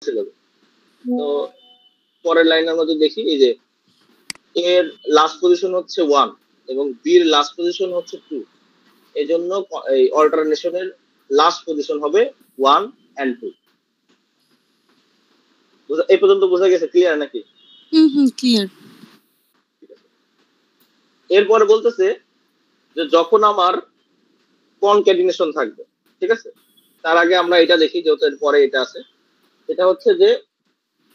বসে যাবে। তো পরের লাইন আমরা যদি দেখি, এই যে এর লাস্ট পজিশন হচ্ছে 1 এবং বি এর লাস্ট পজিশন হচ্ছে 2, এই জন্য এই অল্টারনেশনের লাস্ট পজিশন হবে 1 and 2। এই পর্যন্ত বোঝা গেছে? ক্লিয়ার নাকি? ক্লিয়ার। এরপরে বলতেছে যে যখন আমার কনক্যাটিনেশন থাকবে, ঠিক আছে, তার আগে আমরা এটা দেখি, যেহেতু এর পরে এটা আছে। এটা হচ্ছে যে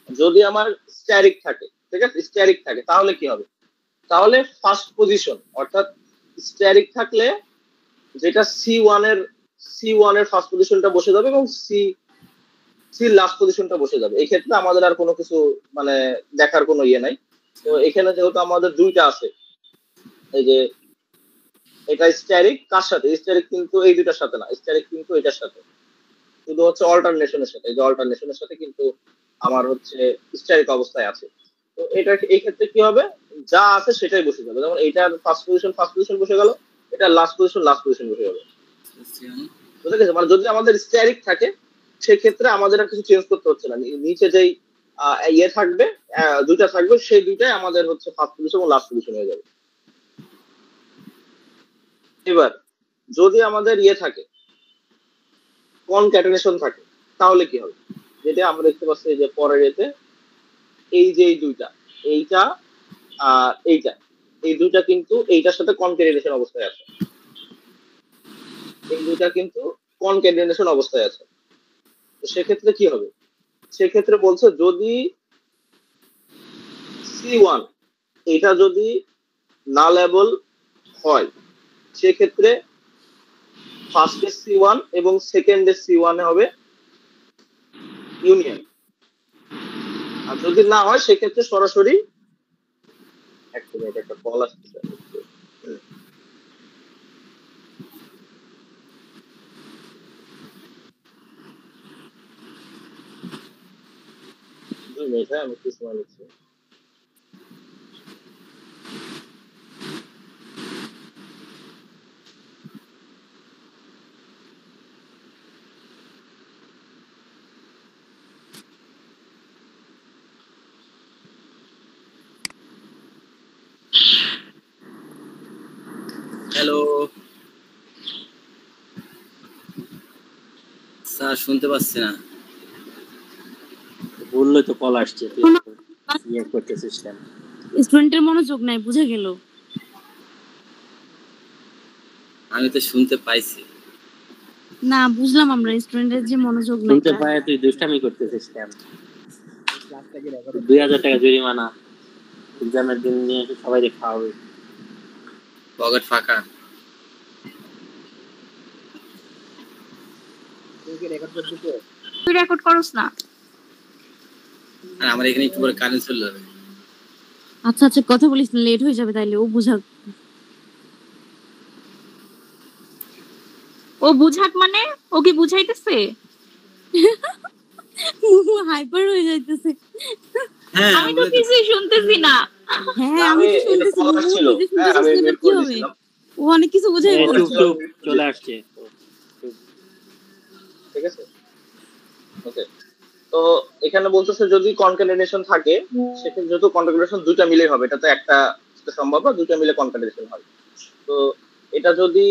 যদি আমার স্ট্যারিক থাকে, ঠিক আছে, স্ট্যারিক থাকে, তাহলে কি হবে? তাহলে ফার্স্ট পজিশন, অর্থাৎ স্ট্যারিক থাকলে যেটা সি ওয়ান এর ফার্স্ট পজিশনটা বসে যাবে এবং সি লাস্ট পজিশনটা বসে যাবে। এই ক্ষেত্রে আমাদের আর কোনো কিছু মানে দেখার কোনো ইয়ে নাই। তো এখানে যেহেতু আমাদের দুইটা আছে, এই যে এটা স্ট্যারিক কার সাথে? স্ট্যারিক কিন্তু এই দুইটার সাথে না, স্ট্যারিক কিন্তু এটার সাথে, শুধু হচ্ছে অল্টারনেশনের সাথে। এই যে অল্টারনেশনের সাথে কিন্তু আমার হচ্ছে স্ট্যারিক অবস্থায় আছে। তো এটা এই ক্ষেত্রে কি হবে? যা আছে সেটাই বসে যাবে। যেমন এটার ফার্স্ট পজিশন বসে গেল, এটা লাস্ট পজিশন বসে যাবে। বুঝা গেছে? মানে যদি আমাদের স্ট্যারিক থাকে সেক্ষেত্রে আমাদের আর কিছু চেঞ্জ করতে হচ্ছে না। নিচে যেই ইয়ে থাকবে, দুইটা থাকবে, সেই দুইটাই আমাদের হচ্ছে ফার্স্ট পজিশন এবং লাস্ট পজিশন হয়ে যাবে। এবার যদি আমাদের ইয়ে থাকে, কনক্যাটেনেশন থাকে, তাহলে কি হবে? যেটা আমরা দেখতে পাচ্ছি যে পরের এতে এই যে এই দুইটা, এইটা আর এইটা, এই দুইটা কিন্তু এইটার সাথে কনক্যাটেনেশন অবস্থায় আছে। এই দুইটা কিন্তু কনক্যাটেনেশন অবস্থায় আছে। তো সেক্ষেত্রে কি হবে? সেক্ষেত্রে বলছে যদি সি1 এটা যদি নালেবল হয়, সেক্ষেত্রে ফার্স্টের সি1 এবং সেকেন্ডের সি1 হবে ইউনিয়ন। আর যদি না হয় সেক্ষেত্রে সরাসরি একটা কল আসছে, আমি একটু সময় নিচ্ছি। হ্যালো স্যার, শুনতে পাচ্ছি না। বললে তো কল আসছে, ইয়ে করতেছিস কেন? স্টুডেন্টের মনোযোগ নাই, বুঝে গেল। আমি তো শুনতে পাইছি। না, বুঝলাম আমরা স্টুডেন্টের যে মনোযোগ নাই। শুনতে পায় তুই দুষ্টামি করতেছিস কেন? 2000 টাকা জরিমানা, এক্সামের দিন নিয়ে সবাই খাওয়াবে। পকেট ফাঁকা। তুই রেকর্ড করস না? আর আমার এখানে একটু পরে কারেন্ট চলে যাবে। আচ্ছা আচ্ছা, কথা বলিস না, লেট হয়ে যাবে। তাইলে ও বুঝাক মানে ও কি বুঝাইতেছে? হাইপার হয়ে যাইতেছে। আমি তো কিছুই শুনতেছি না। হ্যাঁ, আমি তো শুনতেছি। কি হবে? ও অনেক কিছু বুঝাই চলে আসছে। ঠিক আছে, ওকে। তো এখানে বলতেছে যদি কনক্যাটেনেশন থাকে, সেক্ষেত্রে যেহেতু কনক্যাটেনেশন দুইটা মিলে হবে, এটা তো একটা সম্ভব না, দুইটা মিলে কনক্যাটেনেশন হয়। তো এটা যদি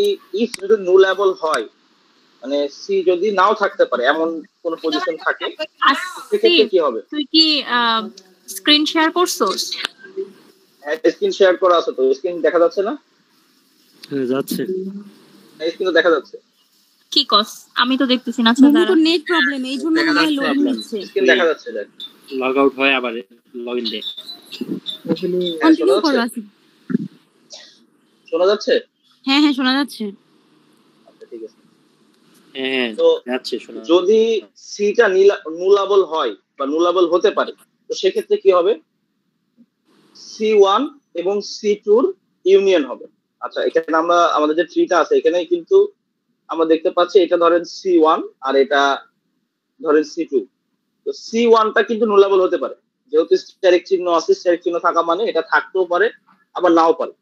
যদি নুলেবল হয়, মানে সি যদি নাও থাকতে পারে, এমন কোন পজিশন থাকে, সেক্ষেত্রে কি হবে? তুই কি স্ক্রিন শেয়ার করছস? হ্যাঁ, স্ক্রিন শেয়ার করা আছে। তো স্ক্রিন দেখা যাচ্ছে না? হ্যাঁ, যাচ্ছে। স্ক্রিন দেখা যাচ্ছে। কি কস? আমি তো দেখতেছি না। আচ্ছা, দাঁড়া, তো নেট প্রবলেম, এই জন্য মনে হয় লোডিং নিচ্ছে। স্ক্রিন দেখা যাচ্ছে, দেখ। লগ আউট হয় আবার লগইন দে। কন্টিনিউ করো আসিফ। শোনা যাচ্ছে? হ্যাঁ হ্যাঁ, শোনা যাচ্ছে। আচ্ছা, ঠিক আছে। হ্যাঁ, তো যাচ্ছে শোনা। যদি সিটা নুলাবল হয় বা নুলাবল হতে পারে, তো সেক্ষেত্রে কি হবে? সি1 এবং সি2 ইউনিয়ন হবে। আচ্ছা, এখানে আমরা আমাদের যে ট্রিটা আছে, এখানে কিন্তু আমরা দেখতে পাচ্ছি এটা ধরেন সি1 আর এটা ধরেন সি2। তো সি1টা কিন্তু নুলাবল হতে পারে, যেহেতু স্ট্যারিক চিহ্ন আছে। স্ট্যারিক চিহ্ন থাকা মানে এটা থাকতেও পারে আবার নাও পারে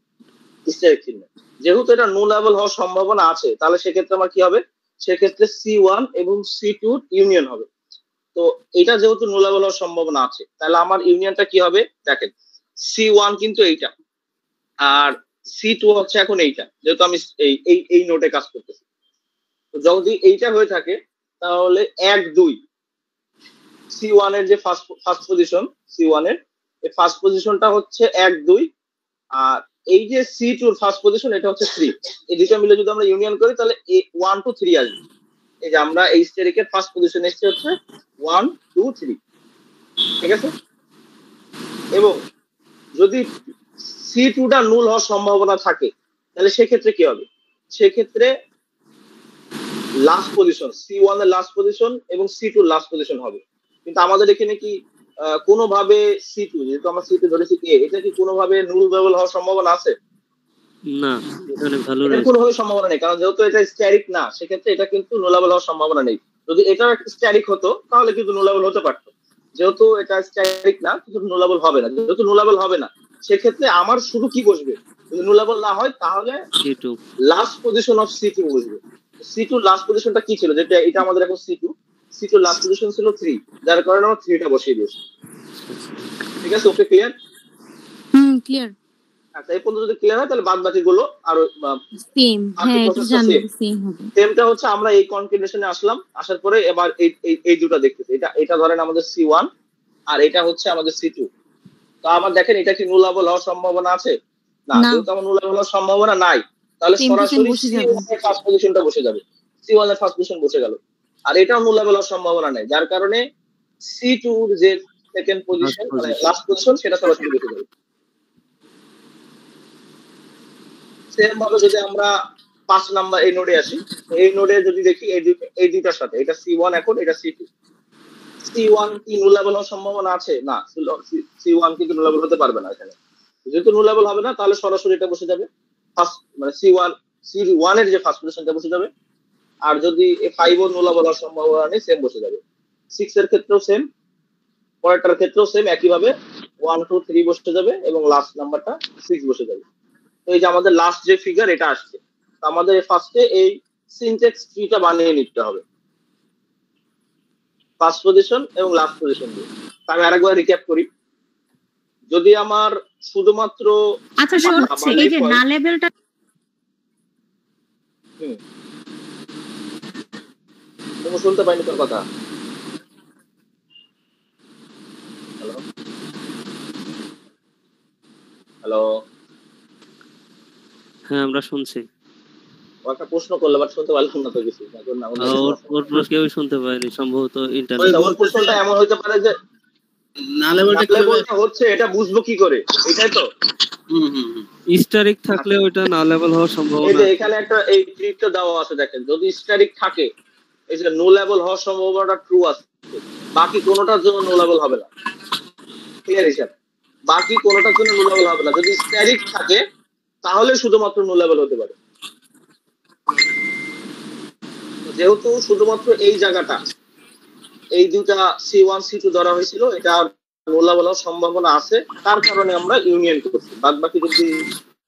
স্ট্যারিক চিহ্ন। যেহেতু এটা নুলাবল হওয়ার সম্ভাবনা আছে, তাহলে সেক্ষেত্রে আমার কি হবে? সেক্ষেত্রে সি1 এবং সি2 ইউনিয়ন হবে। তো এটা যেহেতু নুলেবল হওয়ার সম্ভাবনা আছে, তাহলে আমার ইউনিয়নটা কি হবে দেখেন, C1 কিন্তু এইটা, আর C2 হচ্ছে এখন এইটা, যেহেতু আমি এই নোটে কাজ করতেছি। তো যদি এইটা হয়ে থাকে তাহলে 1-2 C1 এর যে ফার্স্ট পজিশন, C1 এর এই ফার্স্ট পজিশনটা হচ্ছে 1-2, আর এই যে C2 এর ফার্স্ট পজিশন এটা হচ্ছে 3। এই দুটো মিলে যদি আমরা ইউনিয়ন করি তাহলে 1-2-3 আসবে। এই যে আমরা এই স্টেরিকের ফার্স্ট পজিশন এসেছে হচ্ছে 1-2-3, ঠিক আছে। এবং যদি C2টা নুল হওয়ার সম্ভাবনা থাকে তাহলে সেক্ষেত্রে কি হবে, সেক্ষেত্রে লাস্ট পজিশন C1 এর লাস্ট পজিশন এবং C2 এর লাস্ট পজিশন হবে। কিন্তু আমাদের এখানে কি কোনোভাবে C2, যেহেতু আমরা C2 ধরেছি A, এটা কি কোনোভাবে নুল লেভেল হওয়ার সম্ভাবনা আছে? না, এখানে ভালো এর কোনোভাবে সম্ভাবনা নেই, কারণ যেহেতু এটা স্ট্যারিক না, সেক্ষেত্রে এটা কিন্তু নুলেবল হওয়ার সম্ভাবনা নেই। যদি এটা স্ট্যারিক হতো তাহলে কিন্তু নুলেবল হতে পারতো, যেহেতু এটা স্ট্যারিক না কিন্তু নুলেবল হবে না। যেহেতু নুলেবল হবে না, সেক্ষেত্রে আমার শুধু কি বসবে, যদি নুলেবল না হয় তাহলে C2 last position of C2 বসবে। C2 লাস্ট পজিশনটা কি ছিল, যেটা এটা আমাদের এখন C2 লাস্ট পজিশন ছিল 3, যার কারণে আমরা 3টা বসিয়ে দিয়েছি। ঠিক আছে, ওকে, ক্লিয়ার? ক্লিয়ার। আচ্ছা, এই পর্যন্ত যদি ক্লিয়ার হয় তাহলে বাদ বাকি গুলো আরো সেম। হ্যাঁ, এটা জানি সেম হবে। সেমটা হচ্ছে আমরা এই কনফিগারেশনে আসলাম, আসার পরে এবার এই দুটো দেখতেছি। এটা ধরেন আমাদের C1 আর এটা হচ্ছে আমাদের C2। তো আমার দেখেন এটা কি নুলেবল হওয়ার সম্ভাবনা আছে? না, যেহেতু আমার নুলেবল হওয়ার সম্ভাবনা নাই, তাহলে সরাসরি C1 এর ফার্স্ট পজিশনটা বসে যাবে। C1 এর ফার্স্ট পজিশন বসে গেল, আর এটাও নুলেবল হওয়ার সম্ভাবনা নাই, যার কারণে C2 যে সেকেন্ড পজিশন মানে লাস্ট পজিশন সেটা সরাসরি বসে যাবে। সেম ভাবে যদি আমরা 5 নাম্বার এই নোডে আসি, এই নোডে যদি দেখি এই দুইটার সাথে, এটা C1 এখন, এটা C2। C1 কি নুলেবল হওয়ার সম্ভাবনা আছে? না, C1 কিন্তু নুলেবল হতে পারবে না এখানে। যেহেতু নুলেবল হবে না, তাহলে সরাসরি এটা বসে যাবে ফার্স্ট, মানে C1 এর যে ফার্স্ট পজিশনটা বসে যাবে। আর যদি 5 ও নুলেবল হওয়ার সম্ভাবনা নেই, সেম বসে যাবে। 6 এর ক্ষেত্রেও সেম, পরেরটার ক্ষেত্রেও সেম, একইভাবে 1 2 3 বসে যাবে এবং লাস্ট নাম্বারটা 6 বসে যাবে। তো এই যে আমাদের লাস্ট যে ফিগার এটা আসছে, তো আমাদের ফার্স্টে এই সিনট্যাক্স ট্রিটা বানিয়ে নিতে হবে ফার্স্ট পজিশন এবং লাস্ট পজিশন দিয়ে। আমি আরেকবার রিক্যাপ করি, যদি আমার শুধুমাত্র আচ্ছা এই যে না লেভেলটা তুমি শুনতে পাইনি তোর কথা। হ্যালো হ্যালো, হ্যাঁ আমরা শুনছি। একটা প্রশ্ন করলে বাট শুনতে পারলাম না তো কিছু। ওর প্রশ্ন কেউ শুনতে পায়নি, সম্ভবত ইন্টারনেট। ওর প্রশ্নটা এমন হতে পারে যে না লেভেলটা হচ্ছে এটা বুঝবো কি করে, এটাই তো। স্টারিক থাকলে ওটা না লেভেল হওয়ার সম্ভাবনা। এই যে এখানে একটা এই ট্রিকটা দেওয়া আছে দেখেন, যদি স্ট্যারিক থাকে এই যে নো লেভেল হওয়ার সম্ভাবনাটা ট্রু আছে, বাকি কোনোটার জন্য নো লেভেল হবে না। ক্লিয়ার হিসাব, বাকি কোনোটার জন্য নো লেভেল হবে না। যদি স্ট্যারিক থাকে তাহলে শুধুমাত্র নো লেভেল হতে পারে। যেহেতু শুধুমাত্র এই জায়গাটা, এই দুটা C1 C2 ধরা হয়েছিল, এটা নো লেভেল হওয়ার সম্ভাবনা আছে, তার কারণে আমরা ইউনিয়ন করছি। বাদ বাকি যদি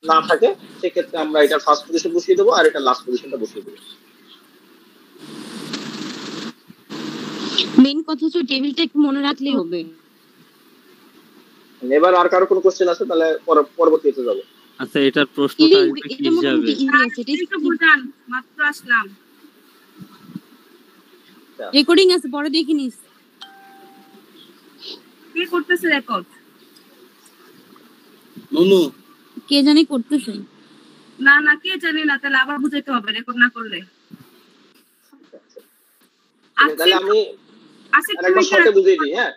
না থাকে সেক্ষেত্রে আমরা এটা ফার্স্ট পজিশন বসিয়ে দেবো আর এটা লাস্ট পজিশনটা বসিয়ে দেবো। মেইন কথা হচ্ছে টেবিলটা একটু মনে রাখলেই হবে। এবার আর কারো কোনো কোশ্চেন আছে তাহলে পরবর্তীতে যাব। আচ্ছা, এটার প্রশ্নটা আসবে কি হিসাবে? মাত্র আসলাম, রেকর্ডিং আছে, পরে দেখে নিস। কে করতেছে রেকর্ড? নুনু কে জানি করতেছে। না কে জানি না, তাহলে আবার বুঝাইতে হবে রেকর্ড না করলে। তাহলে আমি আরেকবার শর্টে বুঝিয়ে দিই। হ্যাঁ,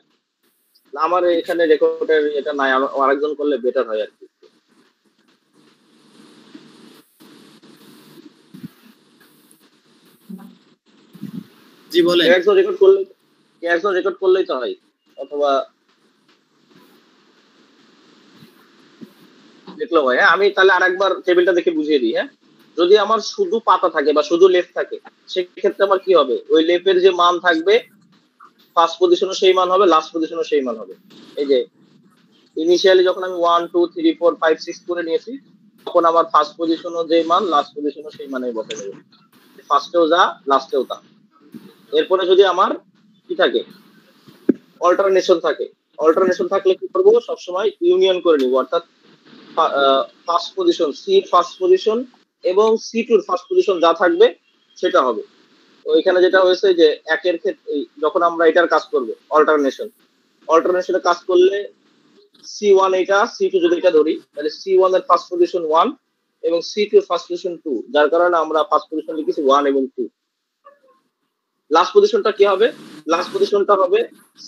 আমার এখানে রেকর্ডের এটা নাই, আরেকজন করলে বেটার হয় আর কি। জি বলে একজন রেকর্ড করলেই তো হয়, অথবা দেখলো হয়। হ্যাঁ, আমি তাহলে আরেকবার টেবিলটা দেখে বুঝিয়ে দিই। হ্যাঁ, যদি আমার শুধু পাতা থাকে বা শুধু লেফট থাকে, সেক্ষেত্রে আমার কি হবে, ওই লেফের যে মান থাকবে ফার্স্ট পজিশনও সেই মান হবে, লাস্ট পজিশনও সেই মান হবে। এই যে ইনিশিয়ালি যখন আমি 1 2 3 4 5 6 করে নিয়েছি, তখন আমার ফার্স্ট পজিশনও যে মান, লাস্ট পজিশনও সেই মানেই বসে যাবে। ফার্স্টেও যা, লাস্টেও তা। এরপরে যদি আমার কি থাকে, অল্টারনেশন থাকে। অল্টারনেশন থাকলে কি করবো, সবসময় ইউনিয়ন করে নিব, অর্থাৎ first position C first position এবং সি টুর ফার্স্ট পজিশন যা থাকবে সেটা হবে। তো এখানে যেটা হয়েছে যে একের ক্ষেত্রে যখন আমরা এটার কাজ করব অল্টারনেশনের কাজ করলে সি ওয়ান এটা সি টু যদি এটা ধরি তাহলে সি ওয়ান এর ফার্স্ট পজিশন 1 এবং সি টু ফার্স্ট পজিশন 2, যার কারণে আমরা ফার্স্ট পজিশন লিখেছি 1 এবং 2। লাস্ট পজিশনটা কি হবে, লাস্ট পজিশনটা হবে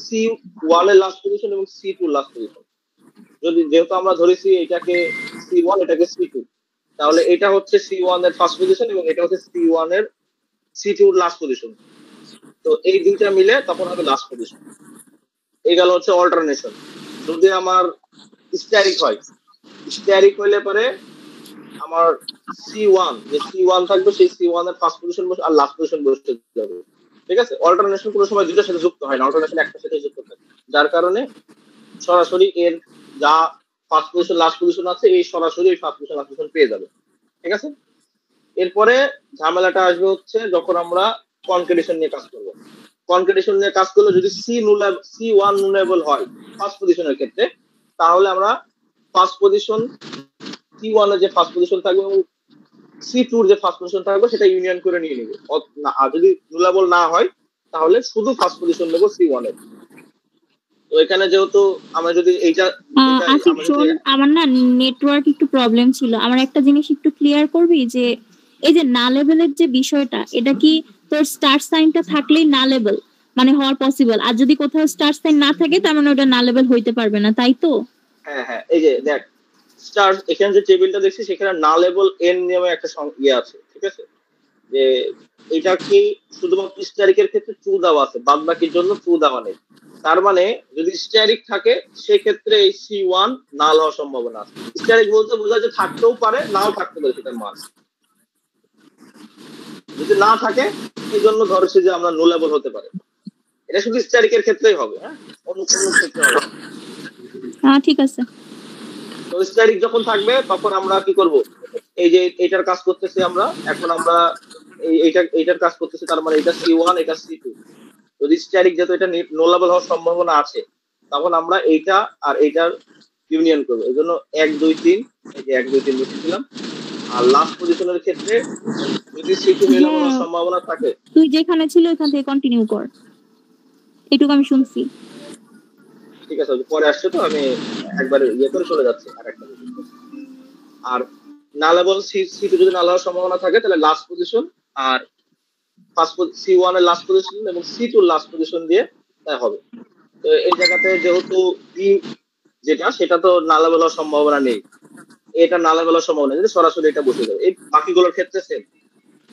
সি ওয়ান এর লাস্ট পজিশন এবং সি টু লাস্ট পজিশন। যদি যেহেতু আমরা ধরেছি এটাকে সি ওয়ান এটাকে সি টু, তাহলে এটা হচ্ছে সি ওয়ান এর ফার্স্ট পজিশন এবং এটা হচ্ছে সি ওয়ান এর সি টু লাস্ট পজিশন। তো এই দুইটা মিলে তখন হবে লাস্ট পজিশন। এই গেল হচ্ছে অল্টারনেশন। যদি আমার স্ট্যারিক হয়, স্ট্যারিক হইলে পরে আমার সি ওয়ান যে সি ওয়ান থাকবে সেই সি ওয়ান এর ফার্স্ট পজিশন বসে আর লাস্ট পজিশন বসে যাবে। ঠিক আছে, অল্টারনেশন কোনো সময় দুটোর সাথে যুক্ত হয় না, অল্টারনেশন একটার সাথে যুক্ত থাকে, যার কারণে সরাসরি এর যা ফার্স্ট পজিশন লাস্ট পজিশন আছে এই সরাসরি এই ফার্স্ট পজিশন লাস্ট পজিশন পেয়ে যাবে। ঠিক আছে, এরপরে ঝামেলাটা আসবে হচ্ছে যখন আমরা কনকেটেশন নিয়ে কাজ করব। কনকেটেশন নিয়ে কাজ করলে যদি সি ওয়ান নুলেবল হয় ফার্স্ট পজিশনের ক্ষেত্রে, তাহলে আমরা ফার্স্ট পজিশন সি ওয়ান এর যে ফার্স্ট পজিশন থাকবে এবং সি টুর যে ফার্স্ট পজিশন থাকবে সেটা ইউনিয়ন করে নিয়ে নিব। আর যদি নুলেবল না হয় তাহলে শুধু ফার্স্ট পজিশন নেব সি ওয়ান এর। তো এখানে যেহেতু আমরা যদি এইটা আসিফ শোন, আমার না নেটওয়ার্ক একটু প্রবলেম ছিল, আমার একটা জিনিস একটু ক্লিয়ার করবি যে এই যে না লেভেলের যে বিষয়টা, এটা কি তোর স্টার সাইনটা থাকলেই না লেভেল মানে হওয়ার পসিবল, আর যদি কোথাও স্টার সাইন না থাকে তার মানে ওটা না লেভেল হইতে পারবে না, তাই তো? হ্যাঁ হ্যাঁ, এই যে দেখ স্টার এখানে যে টেবিলটা দেখছি সেখানে না লেভেল এন নিয়মে একটা ইয়ে আছে। ঠিক আছে, যে এটা কি শুধুমাত্র স্ট্যারিকের ক্ষেত্রে ট্রু দেওয়া আছে, বাদ বাকির জন্য ট্রু দেওয়া নেই। তার মানে যদি স্ট্যারিক থাকে সেক্ষেত্রে এই সি ওয়ান নাল হওয়ার সম্ভাবনা আছে। স্ট্যারিক বলতে বোঝায় যে থাকতেও পারে নাও থাকতে পারে সেটার মান। যদি না থাকে এই জন্য ধরছি যে আমরা নো লেভেল হতে পারে। এটা শুধু স্ট্যারিকের ক্ষেত্রেই হবে, হ্যাঁ, অন্য কোনো ক্ষেত্রে হবে। হ্যাঁ ঠিক আছে। তো স্ট্যারিক যখন থাকবে তখন আমরা কি করব, এই যে এটার কাজ করতেছি আমরা, এখন আমরা এইটার কাজ করতেছি, তার মানে এটা সি ওয়ান এটা সি টু। যদি স্ট্যারিক যেহেতু এটা নো লেভেল হওয়ার সম্ভাবনা আছে তখন আমরা এইটা আর এইটার ইউনিয়ন করবো। এই জন্য 1 2 3 এই যে 1 2 3 লিখেছিলাম। আর লাস্ট পজিশনের ক্ষেত্রে যদি সি টু নো লেভেল হওয়ার সম্ভাবনা থাকে, তুই যেখানে ছিল ওখান থেকে কন্টিনিউ কর, এটুকু আমি শুনছি। ঠিক আছে, পরে আসছে তো আমি একবার ইয়ে করে চলে যাচ্ছি আরেকটা। আর না লেভেল সি টু যদি না হওয়ার সম্ভাবনা থাকে তাহলে লাস্ট পজিশন আর ফার্স্ট সি ওয়ান এর লাস্ট পজিশন এবং সি টু লাস্ট পজিশন দিয়ে তাই হবে। তো এই জায়গাতে যেহেতু বি যেটা সেটা তো না লেভেল হওয়ার সম্ভাবনা নেই, এটা না লেভেল হওয়ার সম্ভাবনা নেই, সরাসরি এটা বসে যাবে। এই বাকিগুলোর ক্ষেত্রে সেম,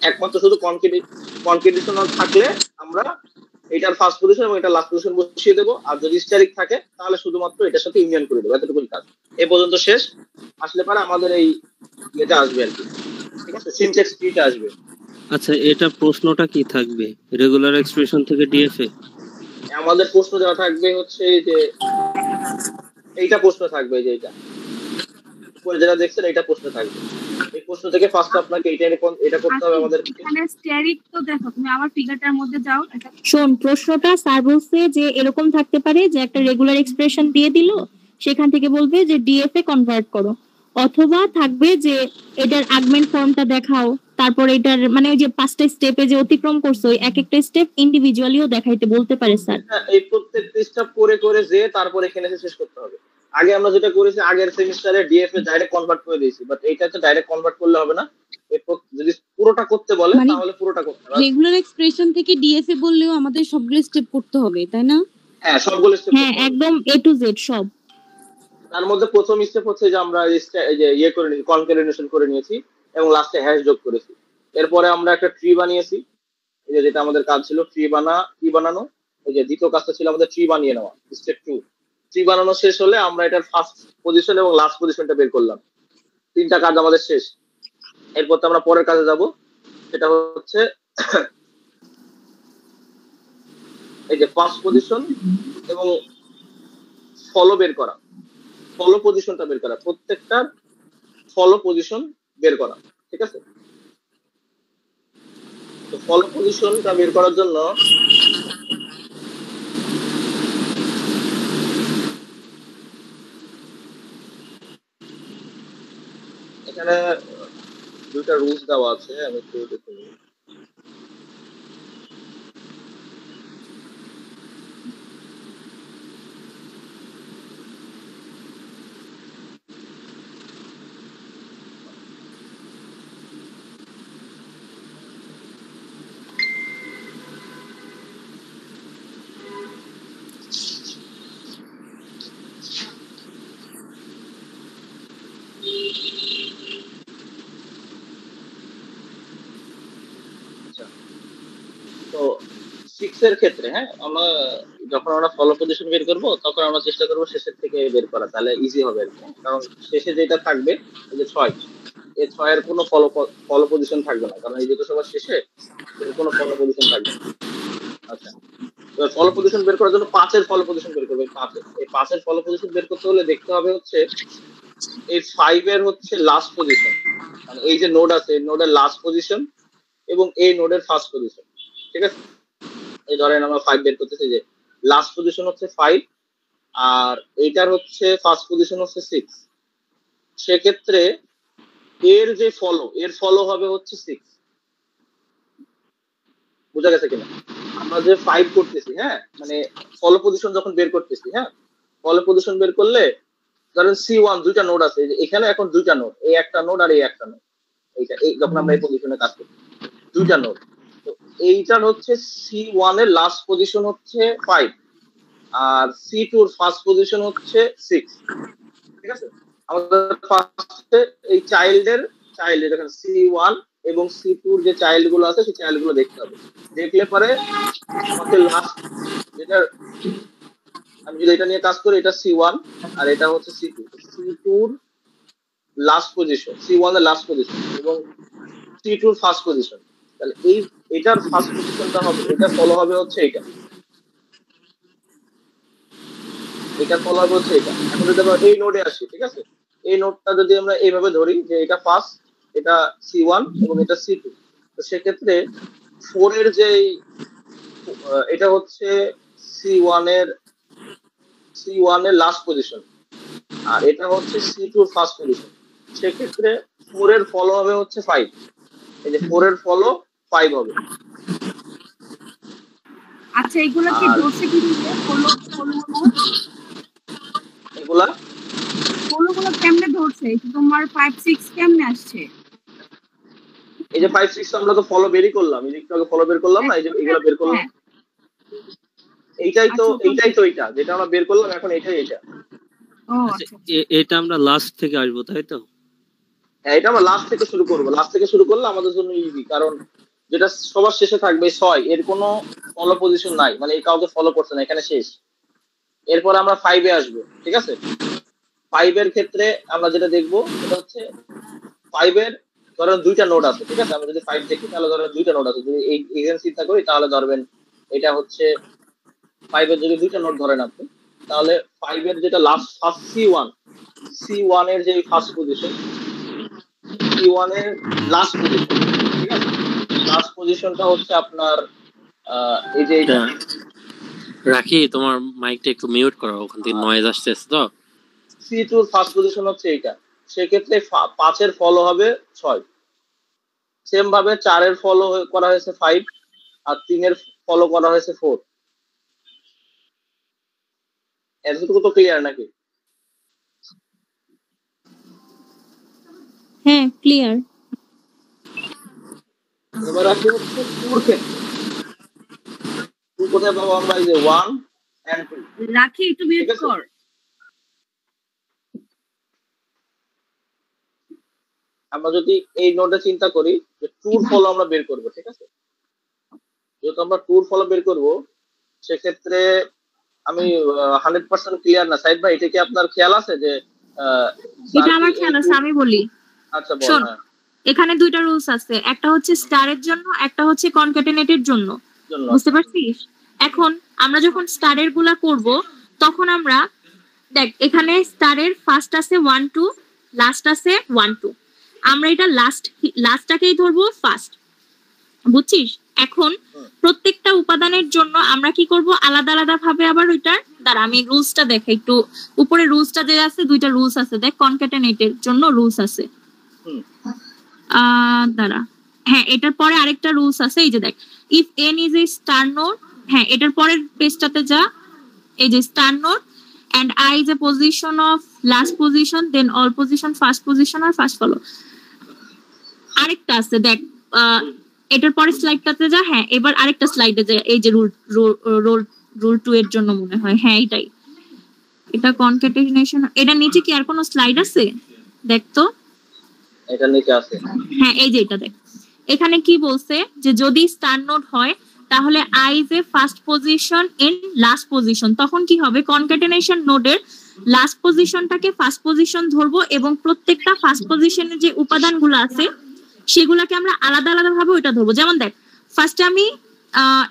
একমাত্র শুধু কনকেটেশনাল থাকলে আমরা এটার ফার্স্ট পজিশন এবং এটা লাস্ট পজিশন বসিয়ে দেবো, আর যদি স্ট্যারিক থাকে তাহলে শুধুমাত্র এটার সাথে ইউনিয়ন করে দেবো। এতটুকুই কাজ, এ পর্যন্ত শেষ। আসলে পারে আমাদের এই এটা আসবে আর কি, ঠিক আছে, সিনট্যাক্স ট্রিটা আসবে। আচ্ছা, এটা প্রশ্নটা কি থাকবে রেগুলার এক্সপ্রেশন থেকে ডিএফএ? আমাদের প্রশ্ন দেওয়া থাকবে হচ্ছে যে এইটা প্রশ্ন থাকবে, যে এটা পরে যেটা দেখছেন এটা প্রশ্ন থাকবে। এই প্রশ্ন থেকে ফার্স্ট আপনাকে এটা করতে হবে আমাদের। এখানে স্ট্যারিক তো দেখো, তুমি আমার ফিগারটার মধ্যে যাও। শোন, প্রশ্নটা স্যার বলছে যে এরকম থাকতে পারে যে একটা রেগুলার এক্সপ্রেশন দিয়ে দিল, সেখান থেকে বলবে যে ডিএফএ কনভার্ট করো, অথবা থাকবে যে এটার আর্গুমেন্ট ফর্মটা দেখাও, তারপর এটার মানে ওই যে 5টা স্টেপে যে অতিক্রম করছো ওই এক একটা স্টেপ ইন্ডিভিজুয়ালিও দেখাইতে বলতে পারে স্যার। এই প্রত্যেকটা স্টেপ করে করে যে তারপর এখানে শেষ করতে হবে। আগে আমরা যেটা করেছি আগের সেমিস্টারে ডিএফএ ডাইরেক্ট কনভার্ট করে দিয়েছি, বাট এইটাতে ডাইরেক্ট কনভার্ট করলে হবে না, যদি পুরোটা করতে বলে তাহলে পুরোটা করতে হবে। রেগুলার এক্সপ্রেশন থেকে ডিএফএ বললেও আমাদের সবগুলো স্টেপ করতে হবে, তাই না? হ্যাঁ, সবগুলো স্টেপ, হ্যাঁ একদম এ টু জেড সব। তার মধ্যে প্রথম স্টেপ হচ্ছে যে আমরা এই যে ইয়ে করে নিয়েছি, কনক্যাটেনেশন করে নিয়েছি এবং লাস্টে হ্যাশ যোগ করেছি। এরপরে আমরা একটা ট্রি বানিয়েছি, এই যে যেটা আমাদের কাজ ছিল ট্রি বানানো। এই যে দ্বিতীয় কাজটা ছিল আমাদের ট্রি বানিয়ে নেওয়া, স্টেপ 2। ট্রি বানানো শেষ হলে আমরা এটার ফার্স্ট পজিশন এবং লাস্ট পজিশনটা বের করলাম। 3টা কাজ আমাদের শেষ। এরপর তো আমরা পরের কাজে যাব, সেটা হচ্ছে এই যে ফার্স্ট পজিশন এবং ফলো বের করা, ফলো পজিশনটা বের করা, প্রত্যেকটার ফলো পজিশন বের করা। ঠিক আছে, তো ফলো পজিশনটা বের করার জন্য এখানে দুইটা রুলস দেওয়া আছে, আমি একটু দেখে নিই। তো 6 এর ক্ষেত্রে হ্যাঁ, আমরা যখন আমরা ফলো পজিশন বের করব তখন আমরা চেষ্টা করব শেষের থেকে বের করা, তাহলে ইজি হবে আর কি। কারণ শেষে যেটা থাকবে এই যে 6, এই 6 এর কোনো ফলো পজিশন থাকবে না, কারণ এই যেটা সবার শেষে এর কোনো ফলো পজিশন থাকবে না। আচ্ছা, তো ফলো পজিশন বের করার জন্য 5 এর ফলো পজিশন বের করবে। 5 এর ফলো পজিশন বের করতে হলে দেখতে হবে হচ্ছে এই 5 এর হচ্ছে লাস্ট পজিশন, মানে এই যে নোড আছে এই নোডের লাস্ট পজিশন এবং এই নোডের ফার্স্ট পজিশন। ঠিক আছে, এই ধরেন আমরা 5 বের করতেছি, যে লাস্ট পজিশন হচ্ছে 5 আর এইটার হচ্ছে ফার্স্ট পজিশন হচ্ছে 6, সেক্ষেত্রে এর যে এর ফলো হবে হচ্ছে 6। বুঝা গেছে কিনা? আমরা যে 5 করতেছি হ্যাঁ, মানে ফলো পজিশন যখন বের করতেছি হ্যাঁ, ফলো পজিশন বের করলে ধরেন C1 দুইটা নোড আছে, এখানে এখন দুইটা নোড, এই একটা নোড আর এই একটা নোড, এইটা এই যখন আমরা এই পজিশনে কাজ করি দুইটা নোড, তো এইটার হচ্ছে C1 এর লাস্ট পজিশন হচ্ছে 5 আর C2 এর ফার্স্ট পজিশন হচ্ছে 6। ঠিক আছে, আমাদের ফার্স্টে এই চাইল্ড এখানে C1 এবং C2 এর যে চাইল্ড গুলো আছে সেই চাইল্ড গুলো দেখতে হবে। দেখলে পরে আমাকে লাস্ট যেটা, আমি যদি এটা নিয়ে কাজ করি, এটা C1 আর এটা হচ্ছে C2 এর লাস্ট পজিশন, C1 এর লাস্ট পজিশন এবং C2 এর ফার্স্ট পজিশন, তাহলে এটার ফার্স্ট পজিশনটা হবে, এটা ফলো হবে হচ্ছে এটা ফলো হবে হচ্ছে এটা। এখন যদি আমরা এই নোডে আসি, ঠিক আছে, এই নোডটা যদি আমরা এইভাবে ধরি যে এটা ফার্স্ট, এটা C1 এবং এটা C2, তো সেক্ষেত্রে 4 এর যে এটা হচ্ছে C1 এর লাস্ট পজিশন আর এটা হচ্ছে C2 এর ফার্স্ট পজিশন, সেক্ষেত্রে 4 এর ফলো হবে হচ্ছে 5, এই যে 4 এর ফলো 5 হবে। আচ্ছা, এগুলো কি ধরছে কি দিবে? এগুলা ফলোগুলো কেমনে ধরছে? এই যে তোমার 5 6 কেমনে আসছে? এই যে 5 6 আমরা তো ফলো বেরই করলাম, এই যে একটু আগে ফলো বের করলাম না, এই যে এগুলা বের করলাম, এইটাই তো এটা যেটা আমরা বের করলাম, এখন এটাই এটা। ও আচ্ছা, এটা আমরা লাস্ট থেকে আসবো তাই তো? হ্যাঁ, এটা আমরা লাস্ট থেকে শুরু করবো, লাস্ট থেকে শুরু করলে আমাদের জন্য ইজি, কারণ যেটা সবার শেষে থাকবে 6 এর কোনো ফলো পজিশন নাই, মানে এই কাউকে ফলো করছে না, এখানে শেষ। এরপর আমরা 5 এ আসবো। ঠিক আছে, 5 এর ক্ষেত্রে আমরা যেটা দেখবো সেটা হচ্ছে 5 এর ধরেন দুইটা নোড আছে। ঠিক আছে, আমরা যদি 5 দেখি তাহলে ধরেন দুইটা নোড আছে, যদি এই এখানে চিন্তা করি তাহলে ধরবেন এটা হচ্ছে 5 এর যদি দুইটা নোড ধরেন আপনি, তাহলে 5 এর যেটা লাস্ট ফার্স্ট C1 এর যে ফার্স্ট পজিশন, C1 এর লাস্ট পজিশন, ঠিক আছে, লাস্ট পজিশনটা হচ্ছে আপনার এই যে এটা। রাখি, তোমার মাইকটা একটু মিউট করো, ওখান থেকে নয়েজ আসতেছে তো। C2 এর ফার্স্ট পজিশন হচ্ছে এইটা, সেক্ষেত্রে 5 এর ফলো হবে 6, সেম ভাবে 4 এর ফলো করা হয়েছে 5 আর 3 এর ফলো করা হয়েছে 4। এতটুকু তো ক্লিয়ার নাকি? হ্যাঁ, ক্লিয়ার। এবার আসি হচ্ছে 2 ক্ষেত্রে। 2 কোথায় পাবো আমরা? এই যে 1 and 2। রাখি, একটু মিউট কর। আমরা যদি এই নোটে চিন্তা করি যে 2 ফলো আমরা বের করব, ঠিক আছে, যেহেতু আমরা 2 ফলো বের করব, সেক্ষেত্রে আমি 100% ক্লিয়ার না সাইদ ভাই, এটা কি আপনার খেয়াল আছে যে এটা আমার খেয়াল আছে, আমি বলি। আচ্ছা বল। শোন, এখানে দুইটা রুলস আছে, একটা হচ্ছে স্টারের জন্য, একটা হচ্ছে কনক্যাটেনেটের জন্য, বুঝতে পারছিস? এখন আমরা যখন স্টারের গুলা করব তখন আমরা এখানে স্টারের ফার্স্ট আছে 1 2, লাস্ট আছে 1 2, আমরা এটা লাস্টটাকেই ধরবো ফার্স্ট, বুঝছিস? এখন প্রত্যেকটা উপাদানের জন্য আমরা কি করব, আলাদা আলাদা ভাবে আবার ওইটার দ্বারা, আমি রুলসটা দেখাই একটু। উপরে রুলসটা যে আছে, দুইটা রুলস আছে দেখ, কনক্যাটেনেটের জন্য রুলস আছে, হুম। দাঁড়া, হ্যাঁ এটার পরে আরেকটা রুলস আছে, এই যে দেখ, if N is a star node, হ্যাঁ এটার পরের পেজটাতে যা, এই যে star node and I is a position of last position, then all position first position or first follow. আরেকটা আছে দেখ, এটার পরে স্লাইডটাতে যা, হ্যাঁ এবার আরেকটা স্লাইডে যা, এই যে রুল রুল রুল 2 এর জন্য মনে হয়, হ্যাঁ এটাই, এটা কনক্যাটেনেশন। এটা নিচে কি আর কোনো স্লাইড আছে দেখ তো? এটা নিচে আছে। হ্যাঁ এই যে এটা দেখ, এখানে কি বলছে যে যদি স্টার নোড হয় তাহলে I is a first position in last position, তখন কি হবে, কনক্যাটেনেশন নোডের লাস্ট পজিশনটাকে ফার্স্ট পজিশন ধরবো এবং প্রত্যেকটা ফার্স্ট পজিশনের যে উপাদানগুলো আছে সেগুলোকে আমরা আলাদা আলাদা ভাবে ওইটা ধরবো। যেমন দেখ, ফার্স্টে আমি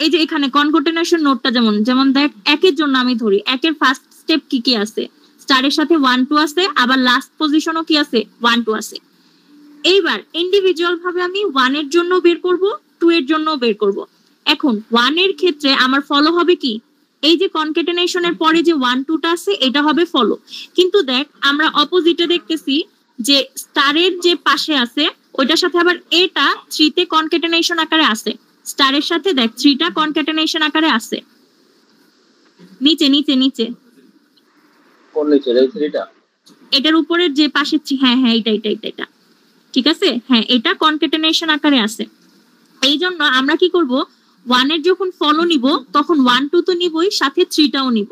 এই যে এখানে কনক্যাটেনেশন নোডটা যেমন দেখ, একের জন্য আমি ধরি, একের ফার্স্ট স্টেপ কি কি আছে, স্টারের সাথে 1 2 আছে, আবার লাস্ট পজিশনও কি আছে 1 2 আছে। এইবার ইন্ডিভিজুয়াল ভাবে আমি 1 এর জন্য বের করব, 2 এর জন্য বের করব। এখন 1 এর ক্ষেত্রে আমার ফলো হবে কি, এই যে কনক্যাটেনেশনের পরে যে 1 2 টা আছে এটা হবে ফলো। কিন্তু দেখ আমরা অপোজিটে দেখতেছি যে স্টারের যে পাশে আছে ওইটার সাথে আবার এটা 3 তে কনক্যাটেনেশন আকারে আছে, স্টারের সাথে দেখ 3 টা কনক্যাটেনেশন আকারে আছে নিচে নিচে নিচে। কোন নিচে এই 3টা? এটার উপরের যে পাশে, হ্যাঁ হ্যাঁ এটা ঠিক আছে, হ্যাঁ এটা কনক্যাটেনেশন আকারে আছে। এই জন্য আমরা কি করব, 1 এর যখন ফলো নিব তখন 1 2 তো নিবই, সাথে 3 টাও নিব।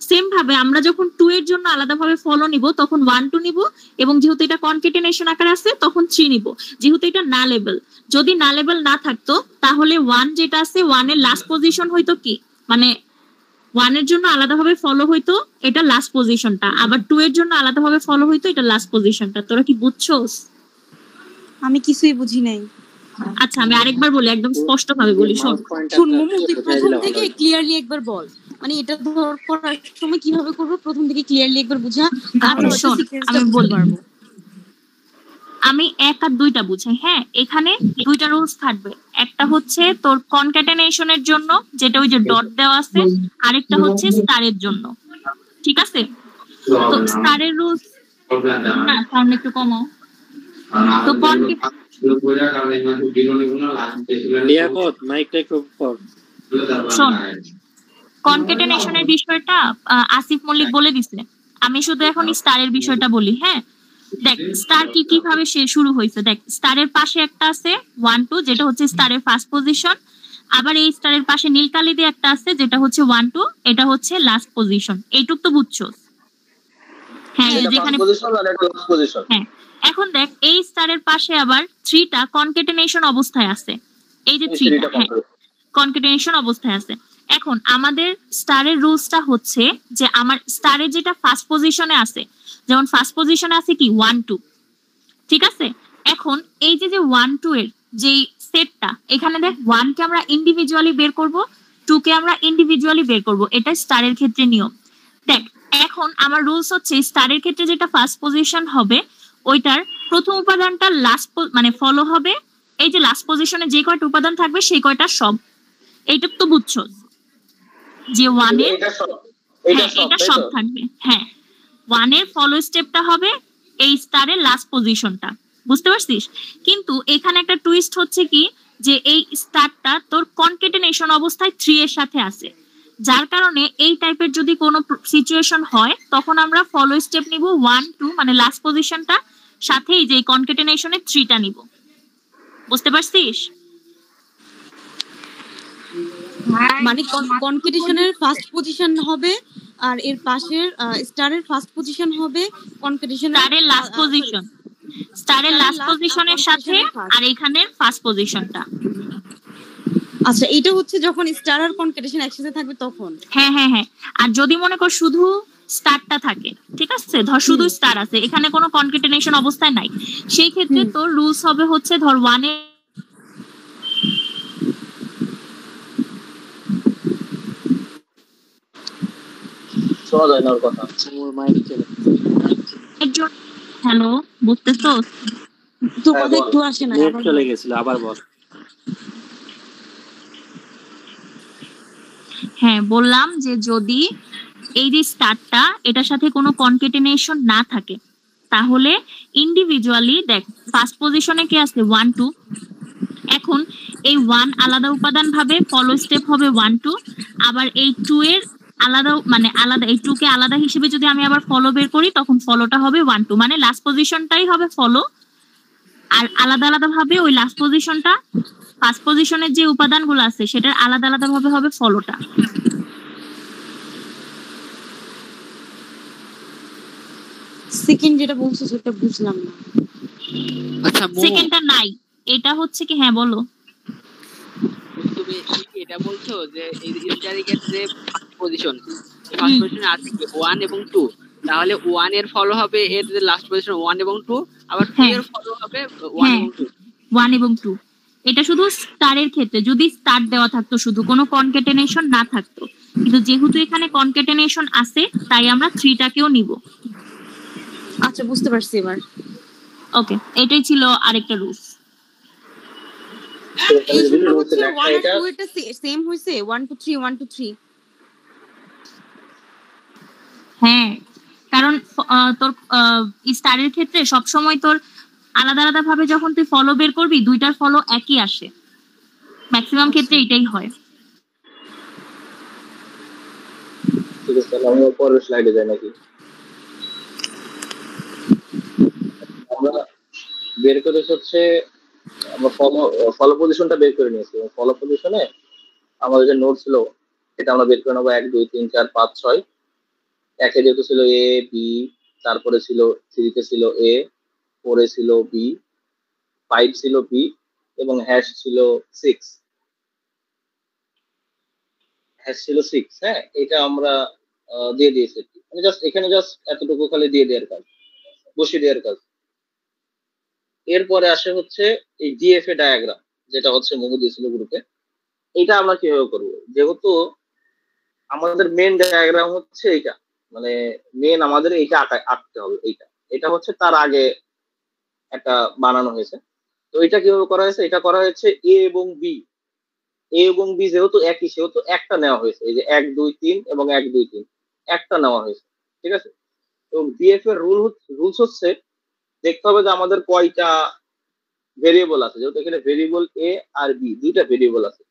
সেম ভাবে আমরা যখন 2 এর জন্য আলাদাভাবে ফলো নিব তখন 1 2 নিব, এবং যেহেতু এটা কনক্যাটেনেশন আকারে আছে তখন 3 নিব, যেহেতু এটা নালেবল। যদি নালেবল না থাকতো তাহলে 1 যেটা আছে 1 এর লাস্ট পজিশন হইতো কি, মানে 1 এর জন্য আলাদাভাবে ফলো হইতো এটা লাস্ট পজিশনটা, আবার 2 এর জন্য আলাদাভাবে ফলো হইতো এটা লাস্ট পজিশনটা। তোরা কি বুঝছোস? আমি কিছুই বুঝি নাই। আচ্ছা আমি আরেকবার বলি, একদম স্পষ্ট ভাবে বলি, শোন। শুন মোমো, তুই প্রথম থেকে ক্লিয়ারলি একবার বল, মানে এটা ধর করার সময় কিভাবে করব প্রথম থেকে ক্লিয়ারলি একবার বুঝা, তারপর হয়তো শোন সিকোয়েন্সটা আমি বলতে বলি, পারবো। আমি 1 আর 2টা বুঝাই। হ্যাঁ এখানে 2টা রুলস থাকবে, একটা হচ্ছে তোর কনক্যাটেনেশনের জন্য যেটা ওই যে ডট দেওয়া আছে, আরেকটা হচ্ছে স্টারের জন্য, ঠিক আছে? তো স্টারের রুলস, না সাউন্ড একটু কমাও। তো লিয়াকত মাইকটা একটু কর। শোন, কনক্যাটেনেশনের বিষয়টা আসিফ মল্লিক বলে দিছে, আমি শুধু এখন স্টারের বিষয়টা বলি। হ্যাঁ দেখ স্টার কি কিভাবে সে শুরু হয়েছে, দেখ স্টারের পাশে একটা আছে 1 2 যেটা হচ্ছে স্টারের ফার্স্ট পজিশন, আবার এই স্টারের পাশে নীল কালি দিয়ে একটা আছে যেটা হচ্ছে 1 2, এটা হচ্ছে লাস্ট পজিশন। এইটুক তো বুঝছো? হ্যাঁ যেখানে পজিশন আর একটা লাস্ট পজিশন। হ্যাঁ এখন দেখ এই স্টারের পাশে আবার 3টা কনক্যাটেনেশন অবস্থায় আছে, এই যে 3টা হ্যাঁ কনক্যাটেনেশন অবস্থায় আছে। এখন আমাদের স্টারের রুলসটা হচ্ছে যে আমার স্টারের যেটা ফার্স্ট পজিশনে আছে, যেমন ফার্স্ট পজিশনে আছে কি 1 2, ঠিক আছে? এখন এই যে 1 2 এর যেই সেটটা, এখানে দেখ 1 কে আমরা ইন্ডিভিজুয়ালি বের করব, 2 কে আমরা ইন্ডিভিজুয়ালি বের করব, এটা স্টারের ক্ষেত্রে নিয়ম। দেখ এখন আমার রুলস হচ্ছে স্টারের ক্ষেত্রে যেটা ফার্স্ট পজিশন হবে ওইটার প্রথম উপাদানটা লাস্ট মানে ফলো হবে, এই যে লাস্ট পজিশনে যে কয়টা উপাদান থাকবে সেই কয়টা সব। এইটা তো বুঝছো যে 1 এর এটা সব থাকবে। হ্যাঁ 1 এর ফলো স্টেপটা হবে এই স্টারের লাস্ট পজিশনটা, বুঝতে পারছিস? কিন্তু এখানে একটা টুইস্ট হচ্ছে কি, যে এই স্টারটা তোর কনক্যাটেনেশন অবস্থায় 3 এর সাথে আছে, যার কারণে এই টাইপের যদি কোনো সিচুয়েশন হয় তখন আমরা ফলো স্টেপ নিব 1 2 মানে লাস্ট পজিশনটা, সাথে এই যে কনক্যাটেনেশনের 3টা নিব, বুঝতে পারছিস? মানে কনক্যাটেনেশনের ফার্স্ট পজিশন হবে আর এর পাশের স্টারের ফার্স্ট পজিশন হবে কনক্যাটেনেশনের স্টারের লাস্ট পজিশন, স্টারের লাস্ট পজিশনের সাথে আর এখানের ফার্স্ট পজিশনটা। আচ্ছা এটা হচ্ছে যখন স্টার আর কনক্যাটেনেশন একসাথে থাকবে তখন। হ্যাঁ হ্যাঁ হ্যাঁ, আর যদি মনে কর শুধু স্টারটা থাকে, ঠিক আছে, ধর শুধু স্টার আছে, এখানে কোনো কনক্যাটেনেশন অবস্থায় নাই, সেই ক্ষেত্রে তোর রুলস হবে হচ্ছে ধর 1 এর শোনা যায় না ওর কথা। হ্যালো বুঝতেছো? তো কথা একটু আসে না, নেট চলে গেছিল, আবার বল। হ্যাঁ বললাম যে যদি এই যে স্টারটা এটার সাথে কোনো কনক্যাটেনেশন না থাকে তাহলে ইন্ডিভিজুয়ালি দেখ ফার্স্ট পজিশনে কে আছে 1 2, এখন এই 1 আলাদা উপাদান ভাবে ফলো স্টেপ হবে 1 2, আবার এই 2 এর আলাদা মানে আলাদা এই 2 কে আলাদা হিসেবে যদি আমি আবার ফলো বের করি তখন ফলোটা হবে 1 2, মানে লাস্ট পজিশনটাই হবে ফলো, আর আলাদা আলাদা ভাবে ওই লাস্ট পজিশনটা ফার্স্ট পজিশনের যে উপাদানগুলো আছে সেটার আলাদা আলাদা ভাবে হবে ফলোটা। সেকেন্ড যেটা বলছো সেটা বুঝলাম না। আচ্ছা সেকেন্ডটা নাই, এটা হচ্ছে কি, হ্যাঁ বলো। তুমি এটা বলছো যে এই স্টারিং এর যে ফার্স্ট পজিশন আছে কি 1 এবং 2, তাহলে 1 এর ফলো হবে এর যে লাস্ট পজিশন 1 এবং 2, আবার 2 এর ফলো হবে 1 এবং 2। 1 এবং 2 এটা শুধু স্টারের ক্ষেত্রে, যদি স্টার দেওয়া থাকতো শুধু কোনো কনকেটেনেশন না থাকতো, কিন্তু যেহেতু এখানে কনকেটেনেশন আছে তাই আমরা 3টাকেও নিব। আচ্ছা বুঝতে পারছি এবার। ওকে, এটাই ছিল আরেকটা রুলস। এই সূত্র হচ্ছে 1 আর 2 এটা সেম হইছে 1 2 3 1 2 3। হ্যাঁ, কারণ তোর স্টারের ক্ষেত্রে সবসময় তোর আলাদা আলাদা ভাবে যখন তুই ফলো বের করবি দুইটার ফলো একই আসে, ম্যাক্সিমাম ক্ষেত্রে এটাই হয়। ঠিক আছে, তাহলে আমরা পরের স্লাইডে যাই নাকি? আমরা বের করে হচ্ছে আমরা ফলো পজিশনটা বের করে নিয়েছি। ফলো পজিশনে আমাদের যে নোট ছিল এটা আমরা বের করে নেবো 1 2 3 4 5 6। একে যেহেতু ছিল এ বি, তারপরে ছিল 3 তে ছিল এ, 4 এ ছিল বি, 5 ছিল বি, এবং হ্যাশ ছিল 6। হ্যাশ ছিল 6। হ্যাঁ, এটা আমরা দিয়ে দিয়েছি। মানে জাস্ট এখানে জাস্ট এতটুকু খালি দিয়ে দেওয়ার কাজ, বসিয়ে দেওয়ার কাজ। এরপরে আসে হচ্ছে এই ডিএফএ ডায়াগ্রাম, যেটা হচ্ছে মুগু দিয়েছিল গ্রুপে। এটা আমরা কিভাবে করব? যেহেতু আমাদের মেন ডায়াগ্রাম হচ্ছে এইটা, মানে মেন আমাদের এইটা আঁকতে হবে। এটা হচ্ছে তার আগে একটা বানানো হয়েছে। তো এটা কিভাবে করা হয়েছে? এটা করা হয়েছে এ এবং বি। এ এবং বি যেহেতু একই, সেহেতু একটা নেওয়া হয়েছে। এই যে 1 2 3 এবং 1 2 3 একটা নেওয়া হয়েছে, ঠিক আছে? এবং ডিএফ এর রুলস হচ্ছে দেখতে হবে যে আমাদের কয়টা ভেরিয়েবল আছে। যেহেতু এখানে ভেরিয়েবল এ আর বি দুইটা ভেরিয়েবল আছে,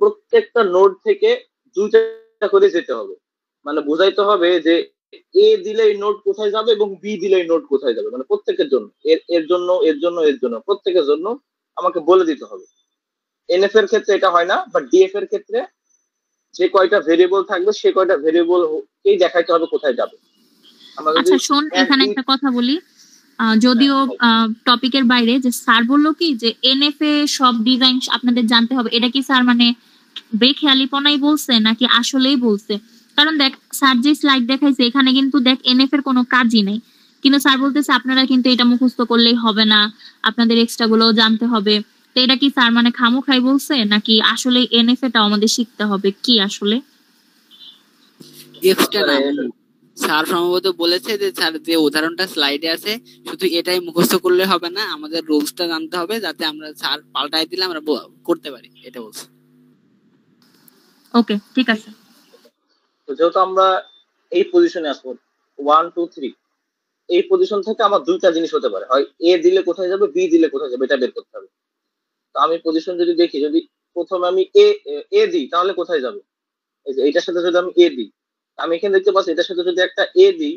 প্রত্যেকটা নোড থেকে 2টা করে যেতে হবে। মানে বোঝাইতে হবে যে এ দিলে এই নোড কোথায় যাবে এবং বি দিলে এই নোড কোথায় যাবে, মানে প্রত্যেকের জন্য, এর জন্য, এর জন্য, এর জন্য, প্রত্যেকের জন্য আমাকে বলে দিতে হবে। এনএফ এর ক্ষেত্রে এটা হয় না, বাট ডিএফ এর ক্ষেত্রে যে কয়টা ভেরিয়েবল থাকবে সে কয়টা ভেরিয়েবল কেই দেখাইতে হবে কোথায় যাবে। আচ্ছা শোন, এখানে একটা কথা বলি, যদিও টপিকের বাইরে, যে স্যার বললো কি যে এনএফ এ সব ডিজাইন আপনাদের জানতে হবে, এটা কি স্যার মানে বেখেয়ালিপনাই বলছে নাকি আসলেই বলছে? কারণ দেখ স্যার যে স্লাইড দেখাইছে এখানে কিন্তু দেখ এনএফ এর কোনো কাজই নেই, কিন্তু স্যার বলতেছে আপনারা কিন্তু এটা মুখস্থ করলেই হবে না, আপনাদের এক্সট্রা গুলো জানতে হবে। তো এটা কি স্যার মানে খামোখাই বলছে নাকি আসলে এনএফ এটাও আমাদের শিখতে হবে কি আসলে? এক্সট্রা না, স্যার সম্ভবত বলেছে যে স্যার যে উদাহরণটা স্লাইডে আছে শুধু এটাই মুখস্থ করলে হবে না, আমাদের রুলসটা জানতে হবে যাতে আমরা স্যার পাল্টাই দিলে আমরা করতে পারি, এটা বলছে। ওকে ঠিক আছে। তো যেহেতু আমরা এই পজিশনে আসবো 1 2 3, এই পজিশন থেকে আমার দুইটা জিনিস হতে পারে, হয় এ দিলে কোথায় যাবে, বি দিলে কোথায় যাবে, এটা বের করতে হবে। তো আমি পজিশন যদি দেখি, যদি প্রথমে আমি এ দিই তাহলে কোথায় যাবে? এই যে এইটার সাথে যদি আমি এ দিই, আমি এখানে দেখতে পাচ্ছি এটার সাথে যদি একটা এ দিই,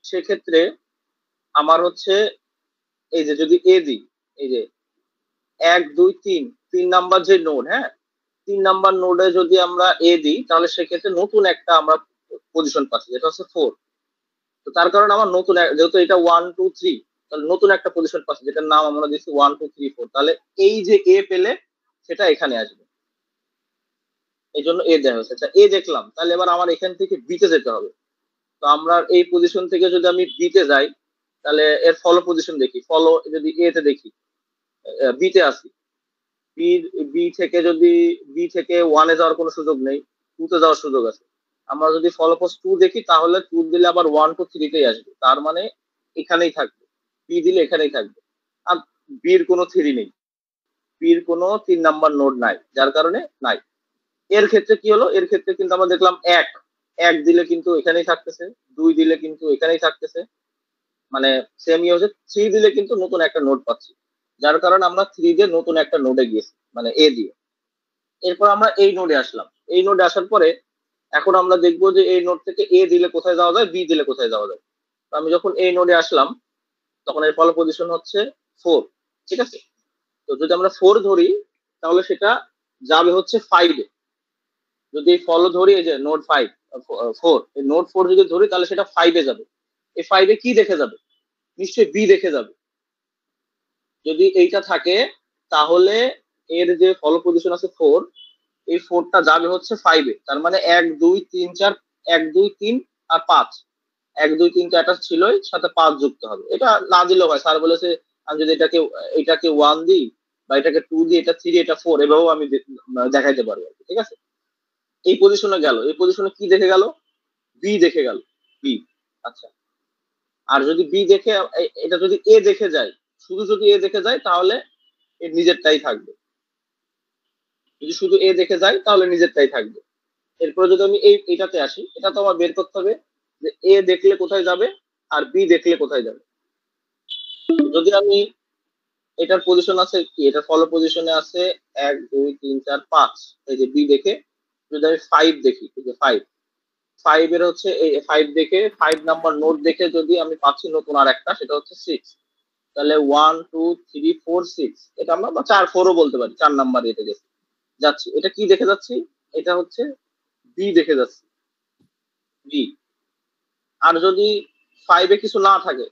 সেক্ষেত্রে আমার হচ্ছে এই যে যদি এ দিই, এই যে 1 2 3 নাম্বার যে নোড, হ্যাঁ 3 নাম্বার নোডে যদি আমরা এ দিই তাহলে সেক্ষেত্রে নতুন একটা আমরা পজিশন পাচ্ছি, যেটা হচ্ছে 4। তো তার কারণে আমার নতুন, যেহেতু এটা 1 2 3, তাহলে নতুন একটা পজিশন পাচ্ছি যেটার নাম আমরা দিচ্ছি 1 2 3 4। তাহলে এই যে এ পেলে সেটা এখানে আসবে, এই জন্য এ দেওয়া হয়েছে। আচ্ছা এ দেখলাম, তাহলে এবার আমার এখান থেকে বিতে যেতে হবে। তো আমরা এই পজিশন থেকে যদি আমি বিতে যাই তাহলে এর ফলো পজিশন দেখি, ফলো যদি এ তে দেখি, বিতে আসি, বি থেকে যদি বি থেকে 1 এ যাওয়ার কোনো সুযোগ নেই, 2 তে যাওয়ার সুযোগ আছে। আমরা যদি ফলো পোস্ট 2 দেখি তাহলে 2 দিলে আবার 1 2 3 তেই আসবে, তার মানে এখানেই থাকবে। বি দিলে এখানেই থাকবে, আর বির কোনো 3 নেই, বির কোনো 3 নাম্বার নোড নাই, যার কারণে নাই। এর ক্ষেত্রে কি হলো? এর ক্ষেত্রে কিন্তু আমরা দেখলাম 1 দিলে কিন্তু এখানেই থাকতেছে, 2 দিলে কিন্তু এখানেই থাকতেছে, মানে সেম ইয়ে হচ্ছে 3 দিলে কিন্তু নতুন একটা নোড পাচ্ছি, যার কারণে আমরা 3 দিয়ে নতুন একটা নোডে গিয়েছি, মানে এ দিয়ে। এরপর আমরা এই নোডে আসলাম। এই নোডে আসার পরে এখন আমরা দেখবো যে এই নোড থেকে এ দিলে কোথায় যাওয়া যায়, বি দিলে কোথায় যাওয়া যায়। তো আমি যখন এই নোডে আসলাম তখন এর ফলো পজিশন হচ্ছে 4, ঠিক আছে। তো যদি আমরা 4 ধরি তাহলে সেটা যাবে হচ্ছে 5-এ। যদি ফলো ধরি এই যে নোড 5 4, এই নোড 4 যদি ধরি তাহলে সেটা 5-এ যাবে। এই 5-এ কি দেখে যাবে? নিশ্চয়ই বি দেখে যাবে। যদি এইটা থাকে তাহলে এর যে ফলো পজিশন আছে 4, এই 4টা যাবে হচ্ছে 5-এ। তার মানে 1 2 3 4, 1 2 3 আর 5, 1 2 3 তো এটা ছিলই, সাথে 5 যুক্ত হবে। এটা না দিলেও হয়, স্যার বলেছে আমি যদি এটাকে 1 দিই বা এটাকে 2 দিই, এটা 3 এটা 4, এভাবেও আমি দেখাইতে পারবো, ঠিক আছে। এই পজিশনে গেল, এই পজিশনে কি দেখে গেল? বি দেখে গেল, বি। আচ্ছা, আর যদি বি দেখে এটা যদি এ দেখে যায়, শুধু যদি এ দেখে যায় তাহলে এর নিজেরটাই থাকবে। যদি শুধু এ দেখে যায় তাহলে নিজেরটাই থাকবে। এরপরে যদি আমি এটাতে আসি, এটা তো আমার বের করতে হবে যে এ দেখলে কোথায় যাবে আর বি দেখলে কোথায় যাবে। যদি আমি এটার পজিশন আছে কি, এটা ফলো পজিশনে আছে 1 2 3 4 5, এই যে বি দেখে যদি আমি 5 দেখি, এই যে 5 এর হচ্ছে এই 5 দেখে 5 নাম্বার নোট দেখে যদি আমি পাচ্ছি নতুন আর একটা, সেটা হচ্ছে 6, তাহলে 1 2 3 4 6, এটা আমরা 4 4ও বলতে পারি, 4 নাম্বার এটা যাচ্ছি। এটা কি দেখে যাচ্ছি? এটা হচ্ছে বি দেখে যাচ্ছি, বি। আর যদি 5-এ কিছু না থাকে,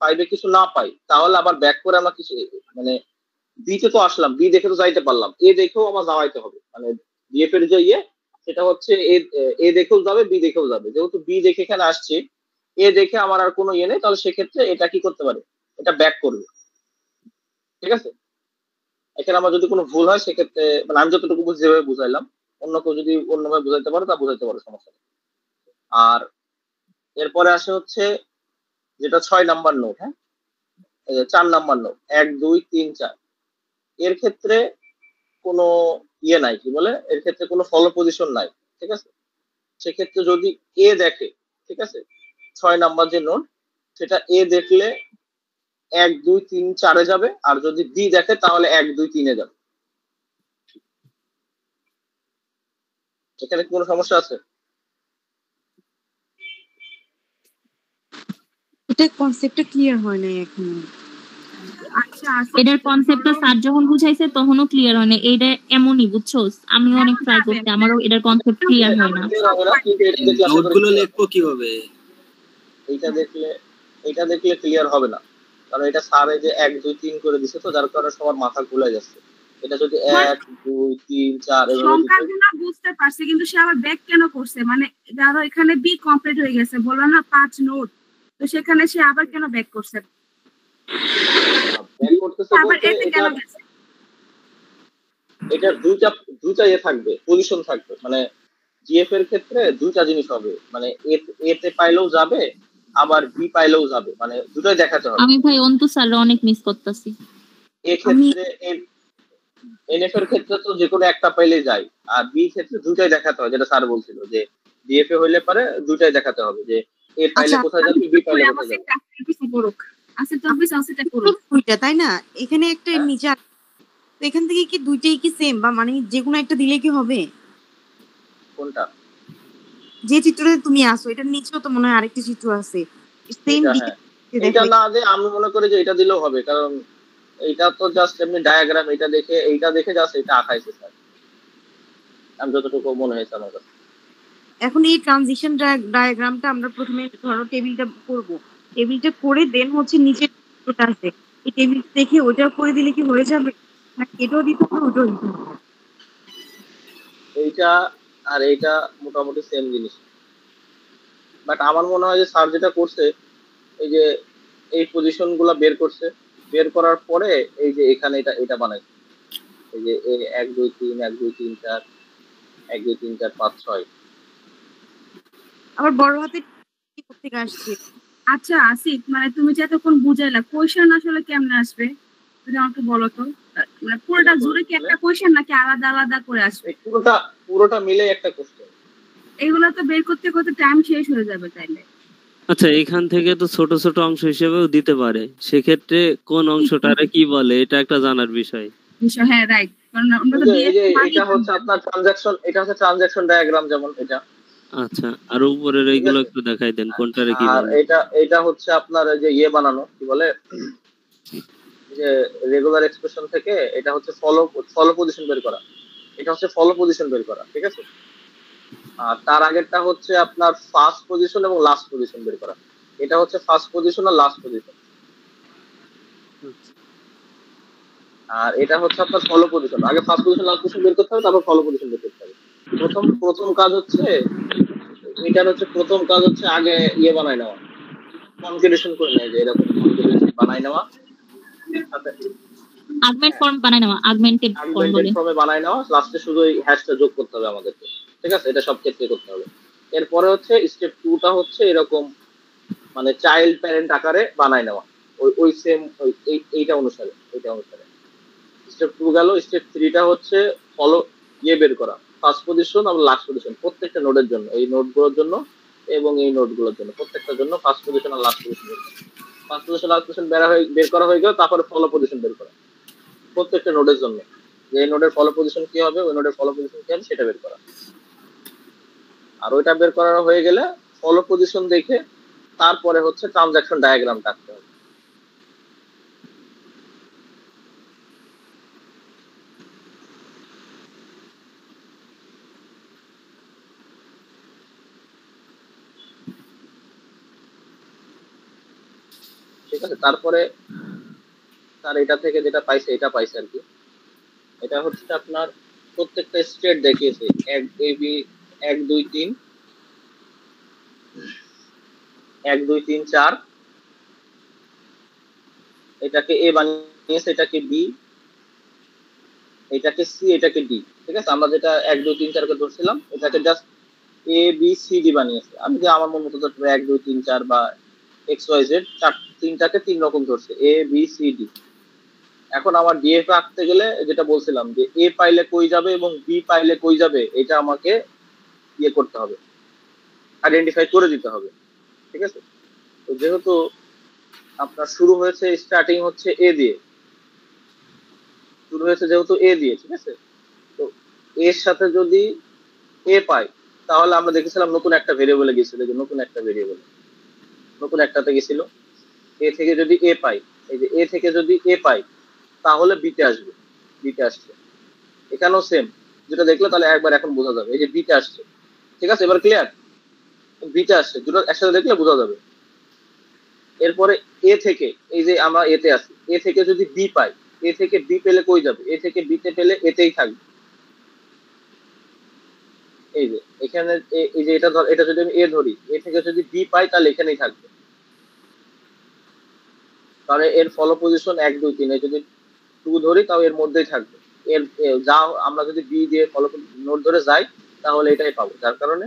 5-এ কিছু না পাই, তাহলে আবার ব্যাক করে আমরা কিছু মানে বিতে তো আসলাম, বি দেখে তো যাইতে পারলাম, এ দেখেও আমার যাওয়াইতে হবে। মানে ডিএফ এর যে ইয়ে সেটা হচ্ছে এ দেখেও যাবে, বি দেখেও যাবে। যেহেতু বি দেখে এখানে আসছে, এ দেখে আমার আর কোনো ইয়ে নেই, তাহলে সেক্ষেত্রে এটা কি করতে পারে? এটা ব্যাক করবে, ঠিক আছে। এখানে আমার যদি কোনো ভুল হয় সেক্ষেত্রে, মানে আমি যতটুকু বুঝি যেভাবে বুঝাইলাম, অন্য কেউ যদি অন্যভাবে বুঝাইতে পারে তা বুঝাইতে পারে, সমস্যা নেই। আর এরপরে আসে হচ্ছে যেটা 6 নাম্বার নোট, হ্যাঁ 4 নাম্বার নোট 1 2 3 4, এর ক্ষেত্রে কোনো ইয়ে নাই, কি বলে, এর ক্ষেত্রে কোনো ফলো পজিশন নাই, ঠিক আছে। সেক্ষেত্রে যদি এ দেখে, ঠিক আছে, 6 নাম্বার যে নোট, সেটা এ দেখলে 1 2 3 4-এ যাবে, আর যদি বি দেখে তাহলে 1 2 3-এ যাবে। এখানে কোনো সমস্যা আছে? এটা কনসেপ্টটা ক্লিয়ার হয় নাই এখনো। আচ্ছা, এটার কনসেপ্টটা স্যার যখন বুঝাইছে তখনও ক্লিয়ার হয় না। এইটা এমনই, বুঝছো, আমিও অনেক ট্রাই করছি, আমারও এটার কনসেপ্ট ক্লিয়ার হয় না। নোটগুলো লিখবো কিভাবে? এটা দেখলে ক্লিয়ার হবে না, কারণ এটা স্যারে যে 1 2 3 করে দিছে, তো যার কারণে সবার মাথা ঘুরে যাচ্ছে। এটা যদি 1 2 3 4 এভাবে সংখ্যাগুলো বুঝতে পারছে, কিন্তু সে আবার ব্যাক কেন করছে? মানে ধরো এখানে বি কমপ্লিট হয়ে গেছে, বললো না 5 নোট, তো সেখানে সে আবার কেন ব্যাক করছে? ব্যাক করতেছে আবার বলতে এতে কেন গেছে? এটা দুইটা ইয়ে থাকবে, পজিশন থাকবে। মানে জিএফ এর ক্ষেত্রে দুইটা জিনিস হবে, মানে এ তে পাইলেও যাবে, আবার বি পাইলেও যাবে, মানে দুটোই দেখাতে হবে। আমি ভাই অন্তু স্যার অনেক মিস করতেছি। এ ক্ষেত্রে এনএফ এর ক্ষেত্রে তো যে কোনো একটা পাইলেই যায়, আর বি ক্ষেত্রে দুইটাই দেখাতে হয়, যেটা স্যার বলছিল যে ডিএফ এ হইলে পারে দুইটাই দেখাতে হবে, যে এ পাইলে কোথায় যাবে, বি পাইলে কোথায় যাবে। দুইটা তাই না? এখানে একটা নিচে তো এখান থেকে কি দুইটাই কি সেম, বা মানে যে কোনো একটা দিলে কি হবে? কোনটা? যে চিত্রতে তুমি আসো এটার নিচেও তো মনে হয় আরেকটা চিত্র আছে সেম এটা না দে, আমি মনে করি যে এটা দিলেও হবে, কারণ এইটা তো জাস্ট এমনি ডায়াগ্রাম, এইটা দেখে জাস্ট এটা আঁকাইছে স্যার, আমি যতটুকু মনে হয়েছে আমার কাছে। এখন এই ট্রানজিশন ডায়াগ্রামটা আমরা প্রথমে ধরো টেবিলটা করব, টেবিলটা করে দেন হচ্ছে নিচে চিত্রটা আছে, এই টেবিল দেখে ওটাও করে দিলে কি হয়ে যাবে, না এটাও দিতে হবে ওটাও দিতে হবে? এইটা আর এইটা মোটামুটি সেম জিনিস, বাট আমার মনে হয় যে স্যার যেটা করছে, এই যে এই পজিশন গুলা বের করছে, বের করার পরে এই যে এখানে এটা বানাইছে, এই যে 1 2 3 1 2 3 4 1 2 3 4 5 6। আবার বড় হাতে কি করতে আসছে? আচ্ছা আসিফ, মানে তুমি যে এতক্ষণ বুঝাইলা, কোয়েশ্চেন আসলে কেমনে আসবে তুমি আমাকে বলো তো। মানে পুরোটা জুড়ে কি একটা কোয়েশ্চেন নাকি আলাদা আলাদা করে আসবে? পুরোটা মিলে একটা কোশ্চেন। এগুলো তো বের করতে করতে টাইম শেষ হয়ে যাবে তাইলে। আচ্ছা, এখান থেকে তো ছোট ছোট অংশ হিসেবেও দিতে পারে, সেক্ষেত্রে কোন অংশটারে কি বলে এটা একটা জানার বিষয়। হ্যাঁ রাইট, কারণ আমরা তো এই যে DF এটা হচ্ছে আপনার ট্রানজাকশন, এটা হচ্ছে ট্রানজাকশন ডায়াগ্রাম যেমন এটা, আচ্ছা, আর উপরের ঠিক এইগুলো আছে। একটু দেখাই দেন কোনটারে কি আর বলে। এটা হচ্ছে আপনার এই যে ইয়ে বানানো কি বলে, এই যে রেগুলার এক্সপ্রেশন থেকে এটা হচ্ছে ফলো পজিশন বের করা, এটা হচ্ছে ফলো পজিশন বের করা, ঠিক আছে। আর তার আগেরটা হচ্ছে আপনার ফার্স্ট পজিশন এবং লাস্ট পজিশন বের করা, এটা হচ্ছে ফার্স্ট পজিশন আর লাস্ট পজিশন। আর এটা হচ্ছে আপনার ফলো পজিশন, আগে ফার্স্ট পজিশন লাস্ট পজিশন বের করতে হবে, তারপর ফলো পজিশন বের করতে হবে। প্রথম কাজ হচ্ছে, এটার হচ্ছে প্রথম কাজ হচ্ছে আগে ইয়ে বানাই নেওয়া, কনফিগারেশন করে নেয়, যে এরকম কনফিগারেশন বানাই নেওয়া, আগমেন্ট ফর্ম বানায় নেওয়া, আগমেন্টেড ফর্ম বলে। আর্গুমেন্টেড ফর্মে বানাই নেওয়া, লাস্টে শুধু এই হ্যাশটা যোগ করতে হবে আমাদেরকে, ঠিক আছে। এটা সব ক্ষেত্রে করতে হবে। এরপরে হচ্ছে স্টেপ 2 টা হচ্ছে এরকম মানে চাইল্ড প্যারেন্ট আকারে বানাই নেওয়া, ওই সেম এইটা অনুসারে স্টেপ 2 গেল। স্টেপ 3 টা হচ্ছে ফলো ইয়ে বের করা, ফার্স্ট পজিশন আর লাস্ট পজিশন প্রত্যেকটা নোডের জন্য, এই নোডগুলোর জন্য এবং এই নোডগুলোর জন্য, প্রত্যেকটার জন্য ফার্স্ট পজিশন আর লাস্ট পজিশন বের করা। ফার্স্ট পজিশন লাস্ট পজিশন বের করা হয়ে গেল, তারপরে ফলো পজিশন বের করা প্রত্যেকটা নোডের জন্য, যে নোডের ফলো পজিশন কি হবে, ওই নোডের ফলো পজিশন কি হবে সেটা বের করা। আর ওইটা বের করা হয়ে গেলে ফলো পজিশন দেখে তারপরে হচ্ছে ট্রানজাকশন ডায়াগ্রাম আঁকতে হবে। ঠিক আছে, তারপরে তার এটা থেকে যেটা পাইছে এটা পাইছে আর কি। এটা হচ্ছে আপনার প্রত্যেকটা স্টেট দেখিয়েছে, 1 1 2 3 1 2 3 4, এটাকে এ বানিয়েছে, এটাকে বি, এটাকে সি, এটাকে ডি, ঠিক আছে। আমরা যেটা 1 2 3 4 কে ধরছিলাম, এটাকে just A B C D বানিয়েছে। আমি যে আমার মন মতো ধরতে 1 2 3 4 বা এক্স ওয়াই জেড, তিনটাকে তিন রকম ধরছে, এ বি সি ডি। এখন আমার ডিএফ আঁকতে গেলে যেটা বলছিলাম, যে এ পাইলে কই যাবে এবং বি পাইলে কই যাবে, এটা আমাকে ইয়ে করতে হবে, আইডেন্টিফাই করে দিতে হবে, ঠিক আছে। তো যেহেতু আপনার শুরু হয়েছে, স্টার্টিং হচ্ছে এ দিয়ে, যেহেতু এ দিয়ে, ঠিক আছে। তো এর সাথে যদি এ পাই, তাহলে আমরা দেখেছিলাম নতুন একটা ভেরিয়েবলে গেছিল, যে নতুন একটাতে গেছিল। এ থেকে যদি এ পাই, এই যে এ থেকে যদি এ পাই, তাহলে বিতে আসবে, বিতে আসছে। এখানেও সেম, যেটা দেখলে তাহলে একবার এখন বোঝা যাবে, এই যে বিতে আসছে, ঠিক আছে। এবার ক্লিয়ার, বিতে আসছে, দুটো একসাথে দেখলে বোঝা যাবে। এরপরে এ থেকে, এই যে আমরা এতে আছি, এ থেকে যদি বি পাই, এ থেকে বি পেলে কই যাবে, এ থেকে বিতে পেলে এতেই থাকবে। এই যে এখানে এই যে এটা যদি আমি এ ধরি, এ থেকে যদি বি পাই তাহলে এখানেই থাকবে, তাহলে এর ফলো পজিশন 1 2 3, যদি 2 ধরি তাও এর মধ্যেই থাকবে। যা আমরা যদি বি দিয়ে ফলো নোট ধরে যাই, তাহলে এটাই পাবো, যার কারণে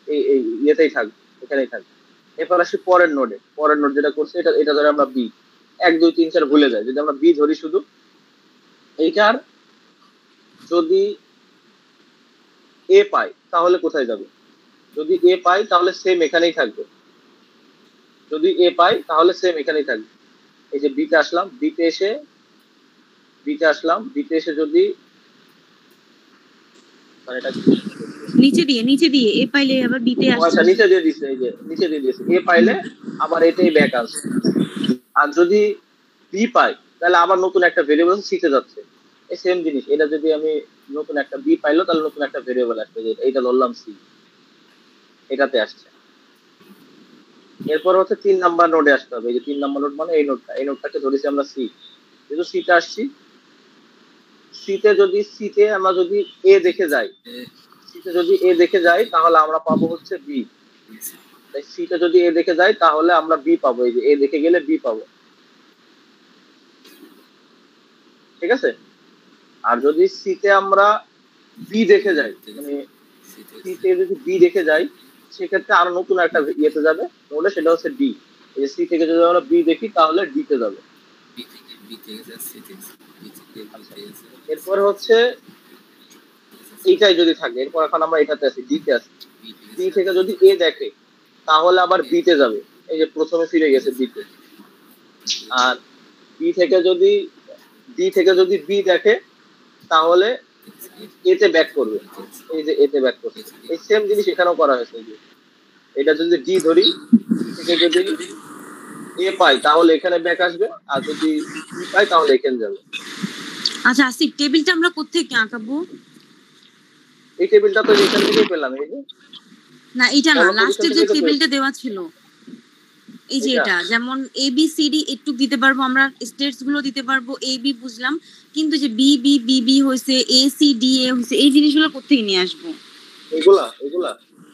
এই ইয়েতেই থাকবে, এখানেই থাকবে। এরপর আসি পরের নোড যেটা করছে, এটা ধরে আমরা বি 1 2 3 4 ভুলে যাই, যদি আমরা বি ধরি শুধু, এইটার যদি এ পাই তাহলে কোথায় যাবে, যদি এ পাই তাহলে সেম এখানেই থাকবে, যদি এ পাই তাহলে সেম এখানেই থাকবে। এই যে বিতে আসলাম, বিতে এসে যদি নিচে দিয়ে এ পাইলে আবার বিতে আসছে। আচ্ছা, নিচে দিয়ে দিছে, এই যে নিচে দিয়ে দিয়েছে, এ পাইলে আবার এটাই ব্যাক আসবে। আর যদি বি পাই, তাহলে আবার নতুন একটা ভেরিয়েবল সিতে যাচ্ছে, এই সেম জিনিস। এটা যদি আমি নতুন একটা বি পাইলো, তাহলে নতুন একটা ভেরিয়েবল আসবে, যে এইটা ধরলাম সি, এটাতে আসছে। এরপর হচ্ছে 3 নাম্বার নোডে আসতে হবে, এই যে 3 নাম্বার নোড মানে এই নোডটাকে ধরেছি আমরা সি, যেহেতু সিতে আসছি, সিতে আমরা যদি এ দেখে যাই, তাহলে আমরা পাবো হচ্ছে বি। তাই সিতে যদি এ দেখে যাই, তাহলে আমরা বি পাবো, এই যে এ দেখে গেলে বি পাবো, ঠিক আছে। আর যদি সিতে আমরা বি দেখে যাই, মানে সিতে যদি বি দেখে যাই, সেক্ষেত্রে আরো নতুন একটা ইয়েতে যাবে নোডে, সেটা হচ্ছে ডি। এই যে সি থেকে যদি আমরা বি দেখি, তাহলে ডি তে যাবে। এরপর হচ্ছে এইটাই যদি থাকে, এরপর এখন আমরা এটাতে আছি, ডি তে আছি। ডি থেকে যদি এ দেখে, তাহলে আবার বি তে যাবে। এই যে প্রথমে ফিরে গেছে বি তে। আর বি থেকে যদি বি দেখে তাহলে এতে ব্যাক করবে। এই যে এতে ব্যাক করছে, এই সেম জিনিস এখানেও করা হয়েছে। যে এটা যদি ডি ধরি, থেকে যদি এ পাই তাহলে এখানে ব্যাক আসবে, আর যদি বি পাই তাহলে এখানে যাবে। আচ্ছা আসিফ, টেবিলটা আমরা কোত্থেকে আঁকাবো? এই টেবিলটা তো এখান থেকেই পেলাম। এই যে না এটা না, কলম লাস্টে পজিশন যে থেকে তো টেবিলটা দেওয়া ছিল, এই যে এটা। এটা, যেমন এ বি সি ডি একটু দিতে পারবো আমরা, স্টেটস গুলো দিতে পারবো, এ বি বুঝলাম, কিন্তু যে বি বি বি বি হয়েছে, এ সি ডি এ হয়েছে, এই জিনিসগুলো কোত্থেকে নিয়ে আসবো? এগুলা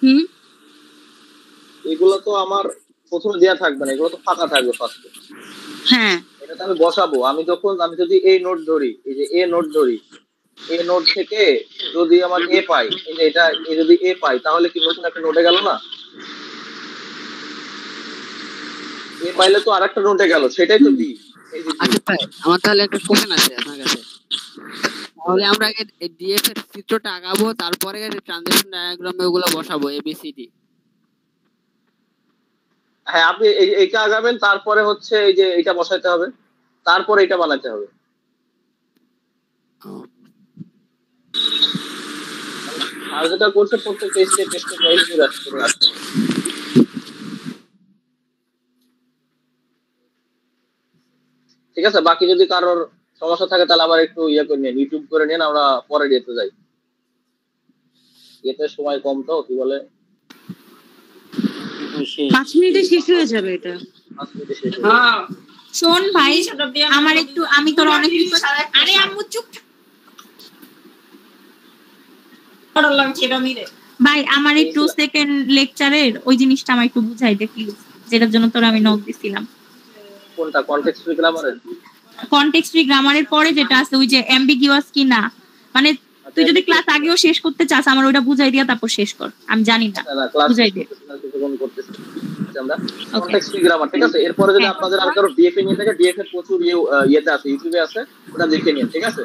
হুম, এগুলো তো আমার প্রথমে দেয়া থাকবে না, এগুলো তো ফাঁকা থাকবে ফার্স্টে। হ্যাঁ এটা তো আমি বসাবো। আমি যদি এই নোট ধরি, এই যে এ নোট ধরি, এ নোট থেকে যদি আমার এ পাই, এই যে এটা যদি এ পাই তাহলে কি নতুন একটা নোটে গেল না? এ পাইলে তো আরেকটা নোটে গেল, সেটাই তো বি। এই যে আচ্ছা ভাই, আমার তাহলে একটা কোশ্চেন আছে আপনার কাছে। তাহলে আমরা আগে ডিএফ এর চিত্রটা আঁকাবো, তারপরে ট্রানজিশন ডায়াগ্রামে ওগুলো বসাবো এবিসিডি। হ্যাঁ, আপনি এইটা আগাবেন, তারপরে হচ্ছে এই যে এটা বসাইতে হবে, তারপরে এটা বানাতে হবে। আর যেটা করছে প্রত্যেকটা স্টেপ ওয়াইজ করে আসতে হবে। ঠিক আছে, বাকি যদি কারোর সমস্যা থাকে তাহলে আবার একটু ইয়ে করে নিন, ইউটিউব করে নিন, আমরা পরে যেতে যাই। এতে সময় কম তো, কি বলে 5 মিনিটে শেষ হয়ে যাবে এটা। 5 মিনিটে শেষ হয়ে যাবে। শোন ভাই, আমার একটু, আমি তোর অনেক আরে আম্মু চুপ। ভাই আমার একটু সেকেন্ড লেকচারের ওই জিনিসটা আমার একটু বুঝাই দে প্লিজ, যেটার জন্য তোর আমি নোট দিছিলাম। কোনটা? কনটেক্সট ফ্রি গ্রামারের? কনটেক্সট ফ্রি গ্রামারের পরে যেটা আছে ওই যে অ্যাম্বিগুয়াস কি না, মানে তুই যদি ক্লাস আগেও শেষ করতে চাস আমার ওটা বুঝাই দিয়া তারপর শেষ কর, আমি জানি না, না, ক্লাস বুঝাই দে। কিছুক্ষণ করতেছি আমরা কনটেক্সট ফ্রি গ্রামার। ঠিক আছে, এরপরে যদি আপনাদের আর কারো ডিএফ নিয়ে থাকে, ডিএফ এর প্রচুর ইয়েতে আছে, ইউটিউবে আছে, ওটা দেখে নিন। ঠিক আছে।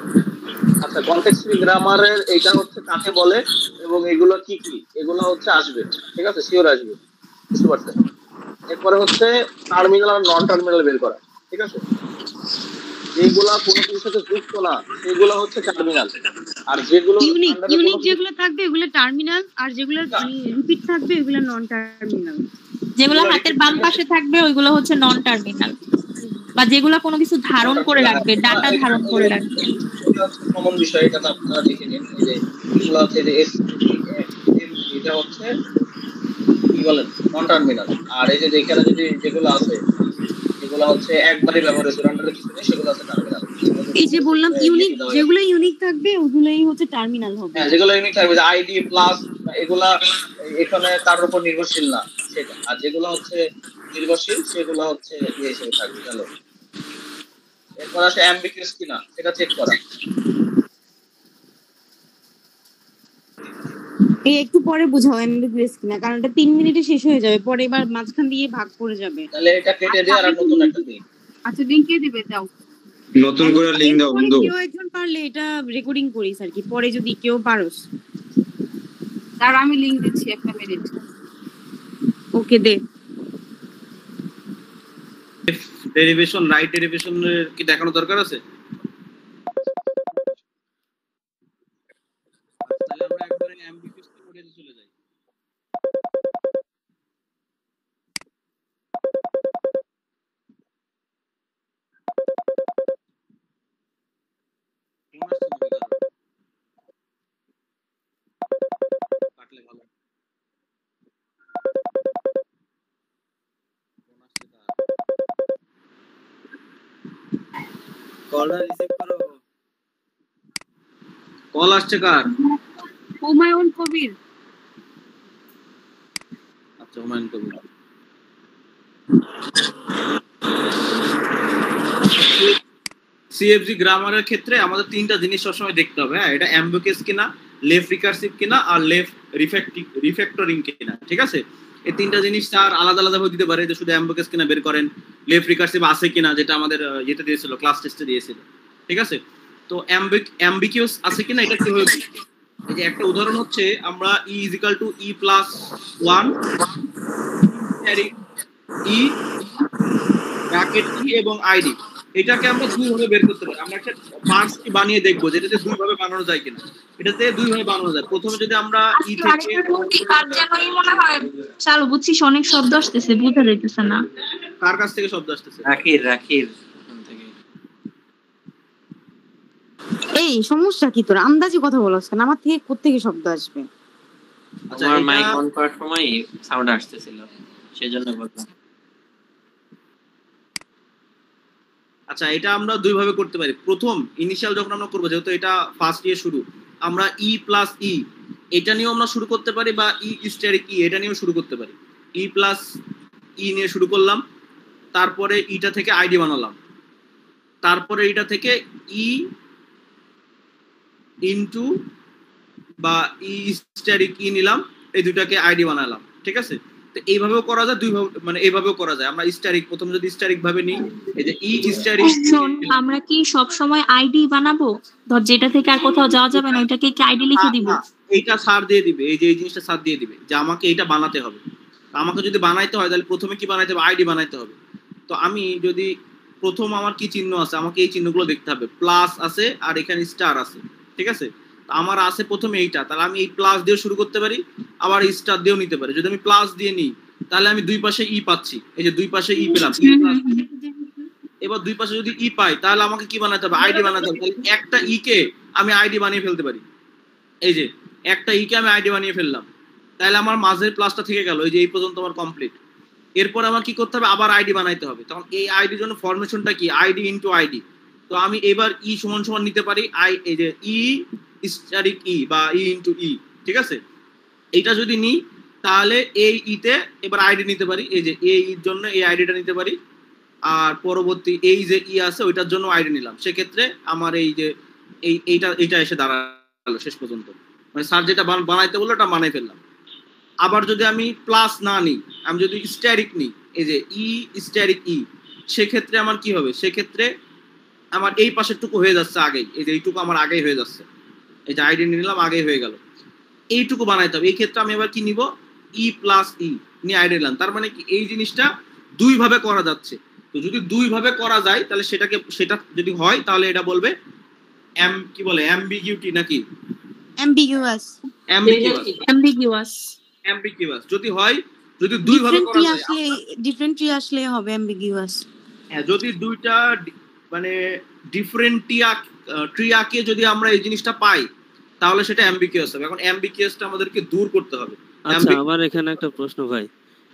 আচ্ছা, কনটেক্সট ফ্রি গ্রামারের এইটা হচ্ছে কাকে বলে এবং এগুলো কি কি, এগুলো হচ্ছে আসবে। ঠিক আছে, শিওর আসবে, বুঝতে পারছেন? এরপরে হচ্ছে টার্মিনাল আর নন টার্মিনাল বের করা। ঠিক আছে, যেগুলা কোনো কিছুর সাথে যুক্ত না সেগুলো হচ্ছে টার্মিনাল, আর যেগুলো ইউনিক যেগুলো থাকবে এগুলো টার্মিনাল, আর যেগুলো রিপিট থাকবে এগুলো নন টার্মিনাল। যেগুলো হাতের বাম পাশে থাকবে ওইগুলো হচ্ছে নন টার্মিনাল, বা যেগুলো কোনো কিছু ধারণ করে রাখবে, ডাটা ধারণ করে রাখবে। কমন বিষয়, এটা তো আপনারা দেখে নিন। এই যে এগুলো হচ্ছে যে এটা হচ্ছে কি বলেন নন টার্মিনাল, আর এই যে এখানে যদি যেগুলো আছে এগুলো হচ্ছে একবারই ব্যবহার হয়েছে, রান্ডারের কিছু নেই, সেগুলো আছে টার্মিনাল। এই যে বললাম ইউনিক, যেগুলো ইউনিক থাকবে ওগুলোই হচ্ছে টার্মিনাল হবে। হ্যাঁ, যেগুলো ইউনিক থাকবে, যে আইডি প্লাস এগুলা এখানে তার উপর নির্ভরশীল না সেটা, আর যেগুলো হচ্ছে নির্ভরশীল সেগুলো হচ্ছে ইয়ে হিসেবে থাকবে। চলো এরপর আসে অ্যাম্বিগুয়াস কিনা সেটা চেক করা। এই একটু পরে বুঝাও অ্যাম্বিগুয়াস কিনা, কারণ এটা 3 মিনিটে শেষ হয়ে যাবে, পরে এবার মাঝখান দিয়ে ভাগ পড়ে যাবে। তাহলে এটা কেটে দিয়ে আর নতুন একটা দিই। আচ্ছা লিংক কে দিবে দাও, নতুন করে লিংক দাও বন্ধু। কেউ একজন পারলে এটা রেকর্ডিং করিস আর কি, পরে যদি কেউ পারোস। তার আমি লিংক দিচ্ছি, একটা মিনিট। ওকে দে। ডেরিভেশন, রাইট ডেরিভেশনের কি দেখানো দরকার আছে? তাহলে আমরা একবারে অ্যাম্বিগুয়াস মোডে চলে যাই। কাটলে ভালো। কলটা রিসিভ করো। কল আসছে কার? হুমায়ুন কবির। আচ্ছা, হুমায়ুন কবির। সিএফজি গ্রামারের ক্ষেত্রে আমাদের তিনটা জিনিস সবসময় দেখতে হবে। হ্যাঁ, এটা অ্যাম্বিগুয়াস কিনা, লেফট রিকার্সিভ কিনা, আর লেফট রিফ্যাক্টরিং কিনা। ঠিক আছে, এই তিনটা জিনিস তার আলাদা আলাদা ভাবে দিতে পারে, যে শুধু অ্যাম্বিগুয়াস কিনা বের করেন, লেফট রিকার্সিভ আছে কিনা, যেটা আমাদের ইয়েতে দিয়েছিল, ক্লাস টেস্টে দিয়েছিল। ঠিক আছে, তো অ্যাম্বিগুয়াস আছে কিনা এটা কিভাবে এই যে একটা উদাহরণ হচ্ছে আমরা E is equal to E plus 1 E bracket E এবং আইডি, এটাকে আমরা দুই ভাবে বের করতে পারি। আমরা একটা পার্স কি বানিয়ে দেখবো যেটাতে দুই ভাবে বানানো যায় কিনা। এটাতে দুই ভাবে বানানো যায়। প্রথমে যদি আমরা ই থেকে চালু বুঝছিস, অনেক শব্দ আসতেছে, বোঝা যাইতেছে না। কার কাছ থেকে শব্দ আসতেছে? রাখির এই সমস্যা কি তোর? আন্দাজে কথা বলছ কেন? আমার থেকে কোত্থেকে শব্দ আসবে? আচ্ছা, আমার এটা- মাইক অন করার সময় সাউন্ড আসতেছিল, সেজন্য বললাম। আচ্ছা, এটা আমরা দুই ভাবে করতে পারি। প্রথম ইনিশিয়াল যখন আমরা করবো, যেহেতু এটা ফার্স্ট ইয়ার শুরু, আমরা ই প্লাস ই এটা নিয়েও আমরা শুরু করতে পারি, বা ই স্ট্যারিক ই এটা নিয়েও শুরু করতে পারি। ই প্লাস ই নিয়ে শুরু করলাম, তারপরে ইটা থেকে আইডি বানালাম, তারপরে এটা থেকে ই ইনটু বা ই স্ট্যারিক ই নিলাম, এই দুটাকে আইডি বানালাম। ঠিক আছে, তো এইভাবেও করা যায়, দুই ভাবে, মানে এইভাবেও করা যায়। আমরা স্ট্যারিক প্রথম যদি স্ট্যারিক ভাবে নিই, এই যে ই স্ট্যারিক, শোন, আমরা কি সব সময় আইডি বানাবো? ধর যেটা থেকে আর কোথাও যাওয়া যাবে না, ওইটাকে কি আইডি লিখে দিব? এইটা স্যার দিয়ে দিবে, এই যে এই জিনিসটা স্যার দিয়ে দিবে যে আমাকে এইটা বানাতে হবে। আমাকে যদি বানাইতে হয় তাহলে প্রথমে কি বানাইতে হবে? আইডি বানাইতে হবে। তো আমি যদি প্রথম আমার কি চিহ্ন আছে, আমাকে এই চিহ্নগুলো দেখতে হবে। প্লাস আছে আর এখানে স্টার আছে। ঠিক আছে, তো আমার আছে প্রথমে এইটা, তাহলে আমি এই প্লাস দিয়ে শুরু করতে পারি, আবার স্টার দিয়েও নিতে পারি। যদি আমি প্লাস দিয়ে নিই তাহলে আমি দুই পাশে ই পাচ্ছি, এই যে দুই পাশে ই পেলাম। এবার দুই পাশে যদি ই পাই তাহলে আমাকে কি বানাতে হবে? আইডি বানাতে হবে। তাহলে একটা ই কে আমি আইডি বানিয়ে ফেলতে পারি। এই যে একটা ই কে আমি আইডি বানিয়ে ফেললাম, তাহলে আমার মাঝের প্লাসটা থেকে গেল, এই যে এই পর্যন্ত আমার কমপ্লিট। এরপর আমার কি করতে হবে? আবার আইডি বানাইতে হবে। তখন এই আইডির জন্য ফরমেশনটা কি? ID into ID. তো আমি এবার ই সমান সমান নিতে পারি এই যে ই স্ট্যারিক ই বা ই ইনটু ই। ঠিক আছে, এইটা যদি নিই তাহলে এই ইতে এবার আইডি নিতে পারি, এই যে এই ইর জন্য এই আইডিটা নিতে পারি, আর পরবর্তী এই যে ই আছে ওইটার জন্য আইডি নিলাম। সেক্ষেত্রে আমার এই যে এইটা এসে দাঁড়ালো শেষ পর্যন্ত, মানে স্যার যেটা বানাইতে বললো ওটা বানাই ফেললাম। আবার যদি আমি প্লাস না নিই, আমি যদি স্ট্যারিক নিই, এই যে ই স্ট্যারিক ই, সেক্ষেত্রে আমার কি হবে? সেক্ষেত্রে আমার এই পাশের টুকু হয়ে যাচ্ছে আগেই, এই যে এইটুকু আমার আগেই হয়ে যাচ্ছে, এই যে আইডি নিলাম আগেই হয়ে গেল। এইটুকু বানাইতে হবে। এই ক্ষেত্রে আমি এবার কি নিব? ই প্লাস ই নিয়ে আইডি নিলাম। তার মানে কি এই জিনিসটা দুই ভাবে করা যাচ্ছে। তো যদি দুই ভাবে করা যায় তাহলে সেটা যদি হয় তাহলে এটা বলবে কি বলে অ্যাম্বিগিউটি নাকি অ্যাম্বিগুয়াস। অ্যাম্বিগিউয়াস যদি হয়, যদি দুই ভাবে করা যায়, ডিফারেন্ট ট্রি আসলে হবে অ্যাম্বিগুয়াস। হ্যাঁ, যদি দুইটা মানে ডিফারেন্ট ট্রিয়াকে যদি আমরা এই জিনিসটা পাই তাহলে সেটা অ্যাম্বিগিউয়াস হবে। এখন অ্যাম্বিগিউয়াসটা আমাদেরকে দূর করতে হবে। আচ্ছা, আমার এখানে একটা প্রশ্ন ভাই,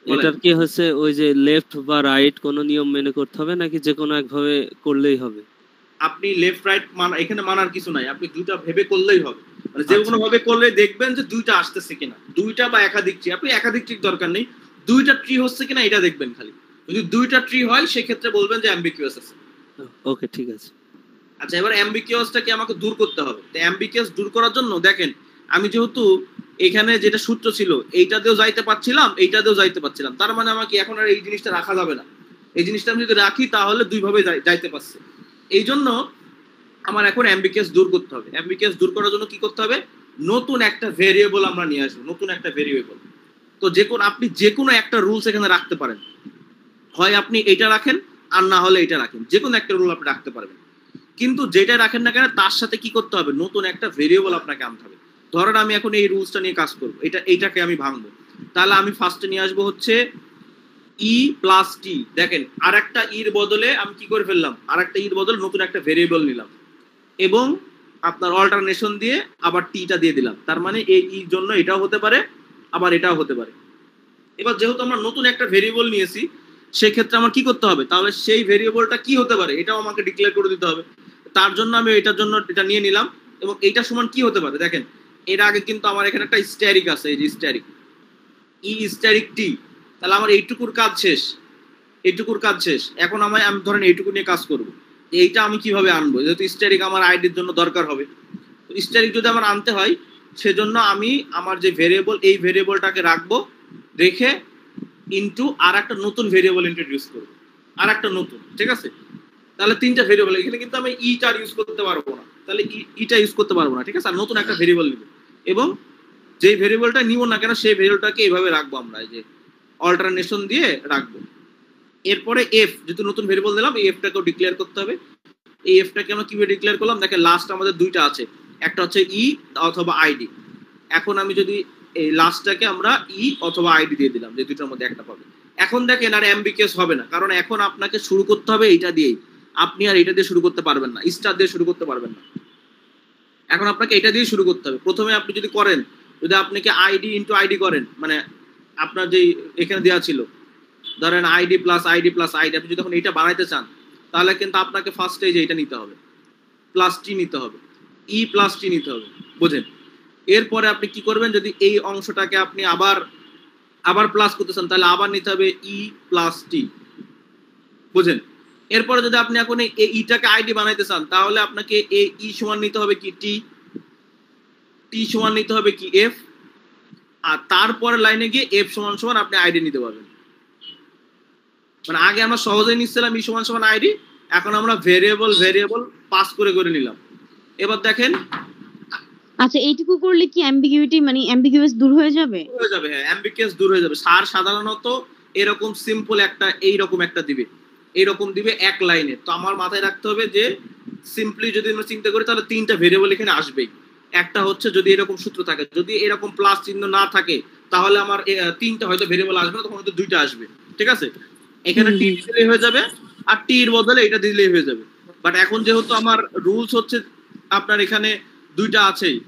এটার কি হচ্ছে ওই যে লেফট বা রাইট কোন নিয়ম মেনে করতে হবে নাকি যে কোনো একভাবে করলেই হবে? আপনি লেফট রাইট এখানে মানার কিছু নাই, আপনি দুইটা ভেবে করলেই হবে। মানে যে কোনো ভাবে করলে দেখবেন যে দুইটা আসতেছে কিনা, দুইটা বা একাধিক ট্রি। আপনি একাধিক ট্রি দরকার নেই, দুইটা ট্রি হচ্ছে কিনা এটা দেখবেন খালি। যদি দুইটা ট্রি হয় সেক্ষেত্রে বলবেন যে অ্যাম্বিগিউয়াস আছে। ওকে, ঠিক আছে। আচ্ছা, এবার অ্যাম্বিগিউয়াসটাকে আমাকে দূর করতে হবে। তো অ্যাম্বিগিউয়াস দূর করার জন্য দেখেন, আমি যেহেতু এখানে যেটা সূত্র ছিল এইটাতেও যাইতে পারছিলাম, এইটাতেও যাইতে পারছিলাম, তার মানে আমাকে এখন আর এই জিনিসটা রাখা যাবে না। এই জিনিসটা আমি যদি রাখি তাহলে দুই ভাবে যাইতে পারছে। এই জন্য আমার এখন অ্যাম্বিগিউয়াস দূর করতে হবে। অ্যাম্বিগিউয়াস দূর করার জন্য কি করতে হবে? নতুন একটা ভেরিয়েবল আমরা নিয়ে আসবো, নতুন একটা ভেরিয়েবল। তো আপনি যে কোনো একটা রুলস এখানে রাখতে পারেন, হয় আপনি এইটা রাখেন আর না হলে এটা রাখেন, যে কোনো একটা রুল আপনি রাখতে পারবেন। কিন্তু যেটা রাখেন না কেন তার সাথে কি করতে হবে? নতুন একটা ভেরিয়েবল আপনাকে আনতে হবে। ধরেন আমি এখন এই রুলসটা নিয়ে কাজ করবো, এইটাকে আমি ভাঙবো, তাহলে আমি ফার্স্টে নিয়ে আসবো হচ্ছে ই প্লাস টি। দেখেন, আর একটা ইর বদলে আমি কি করে ফেললাম? আর একটা ইর বদলে নতুন একটা ভেরিয়েবল নিলাম এবং আপনার অল্টারনেশন দিয়ে আবার টিটা দিয়ে দিলাম। তার মানে এই ইর জন্য এটাও হতে পারে, আবার এটাও হতে পারে। এবার যেহেতু আমরা নতুন একটা ভেরিয়েবল নিয়েছি সেক্ষেত্রে আমার কি করতে হবে? তাহলে সেই ভেরিয়েবলটা কি হতে পারে এটাও আমাকে ডিক্লেয়ার করে দিতে হবে। তার জন্য আমি এটার জন্য এটা নিয়ে নিলাম, এবং এইটা সমান কি হতে পারে? দেখেন, এর আগে কিন্তু আমার এখানে একটা স্ট্যারিক আছে, এই যে স্ট্যারিক ই স্ট্যারিক টি। তাহলে আমার এইটুকুর কাজ শেষ। এখন আমি ধরেন এইটুকু নিয়ে কাজ করব। এইটা আমি কিভাবে আনবো? যেহেতু স্ট্যারিক আমার আইডির জন্য দরকার হবে, তো স্ট্যারিক যদি আমার আনতে হয় সেজন্য আমি আমার যে ভেরিয়েবল, এই ভেরিয়েবলটাকে রাখবো, রেখে ইনটু আর একটা নতুন ভেরিয়েবল ইন্ট্রোডিউস করবো, আর একটা নতুন। ঠিক আছে, তাহলে তিনটা ভেরিয়েবল। এখানে কিন্তু আমি ইটা ইউজ করতে পারবো না, তাহলে ইটা ইউজ করতে পারবো না। ঠিক আছে, আর নতুন একটা ভেরিয়েবল নিব। এবং যেই ভেরিয়েবলটা নিব না কেন সেই ভেরিয়েবলটাকে এইভাবে রাখবো আমরা, এই যে অল্টারনেশন দিয়ে রাখবো। এরপরে এফ, যেহেতু নতুন ভেরিয়েবল দিলাম, এই এফটাকেও ডিক্লেয়ার করতে হবে। এই এফটাকে আমরা কিভাবে ডিক্লেয়ার করলাম, দেখেন লাস্ট আমাদের দুইটা আছে, একটা হচ্ছে ই অথবা আইডি। এখন আমি যদি এই লাস্টটাকে আমরা ই অথবা আইডি দিয়ে দিলাম, যে দুইটার মধ্যে একটা পাবে। এখন দেখেন আর অ্যাম্বিকিয়াস হবে না, কারণ এখন আপনাকে শুরু করতে হবে এইটা দিয়েই। আপনি আর এটা দিয়ে শুরু করতে পারবেন না, স্টার দিয়ে শুরু করতে পারবেন না। এখন আপনাকে এটা দিয়ে শুরু করতে হবে। প্রথমে আপনি যদি করেন, যদি আপনাকে আইডি ইন্টু আইডি করেন, মানে আপনার যেই এখানে দেওয়া ছিল ধরেন ID plus ID plus ID, আপনি যদি এখন এইটা বানাইতে চান তাহলে কিন্তু আপনাকে ফার্স্টে যে এটা নিতে হবে, প্লাস টি নিতে হবে, ই প্লাস টি নিতে হবে, বুঝেন? এরপরে আপনি কি করবেন, যদি এই অংশটাকে আপনি আবার প্লাস করতে চান তাহলে আবার নিতে হবে ই প্লাস টি, বুঝেন? এরপরে যদি আপনি এখন এই ইটাকে আইডি বানাইতে চান তাহলে আপনাকে এই ই সমান নিতে হবে কি টি, টি সমান নিতে হবে কি এফ, আর তারপরে লাইনে গিয়ে এফ সমান সমান আপনি আইডি নিতে পারবেন। মানে আগে আমরা সহজেই নিচ্ছিলাম ই সমান সমান আইডি, এখন আমরা ভেরিয়েবল পাস করে নিলাম। এবার দেখেন, আচ্ছা এইটুকু করলে কি অ্যাম্বিগুইটি মানে অ্যাম্বিগুয়াস দূর হয়ে যাবে? হ্যাঁ, অ্যাম্বিগুয়াস দূর হয়ে যাবে। স্যার সাধারণত এরকম সিম্পল একটা এইরকম একটা দিবে, এইরকম দিবে এক লাইনে। তো আমার মাথায় রাখতে হবে যে সিম্পলি যদি আমরা চিন্তা করি তাহলে তিনটা ভেরিয়েবল এখানে আসবেই। একটা হচ্ছে যদি এরকম সূত্র থাকে, যদি এরকম প্লাস চিহ্ন না থাকে তাহলে আমার তিনটা হয়তো ভেরিয়েবল আসবে না, তখন হয়তো দুইটা আসবে, ঠিক আছে? এখানে টি দিলেই হয়ে যাবে, আর টি এর বদলে এটা দিলেই হয়ে যাবে। বাট এখন যেহেতু আমার রুলস হচ্ছে আপনার এখানে দুইটা আছেই,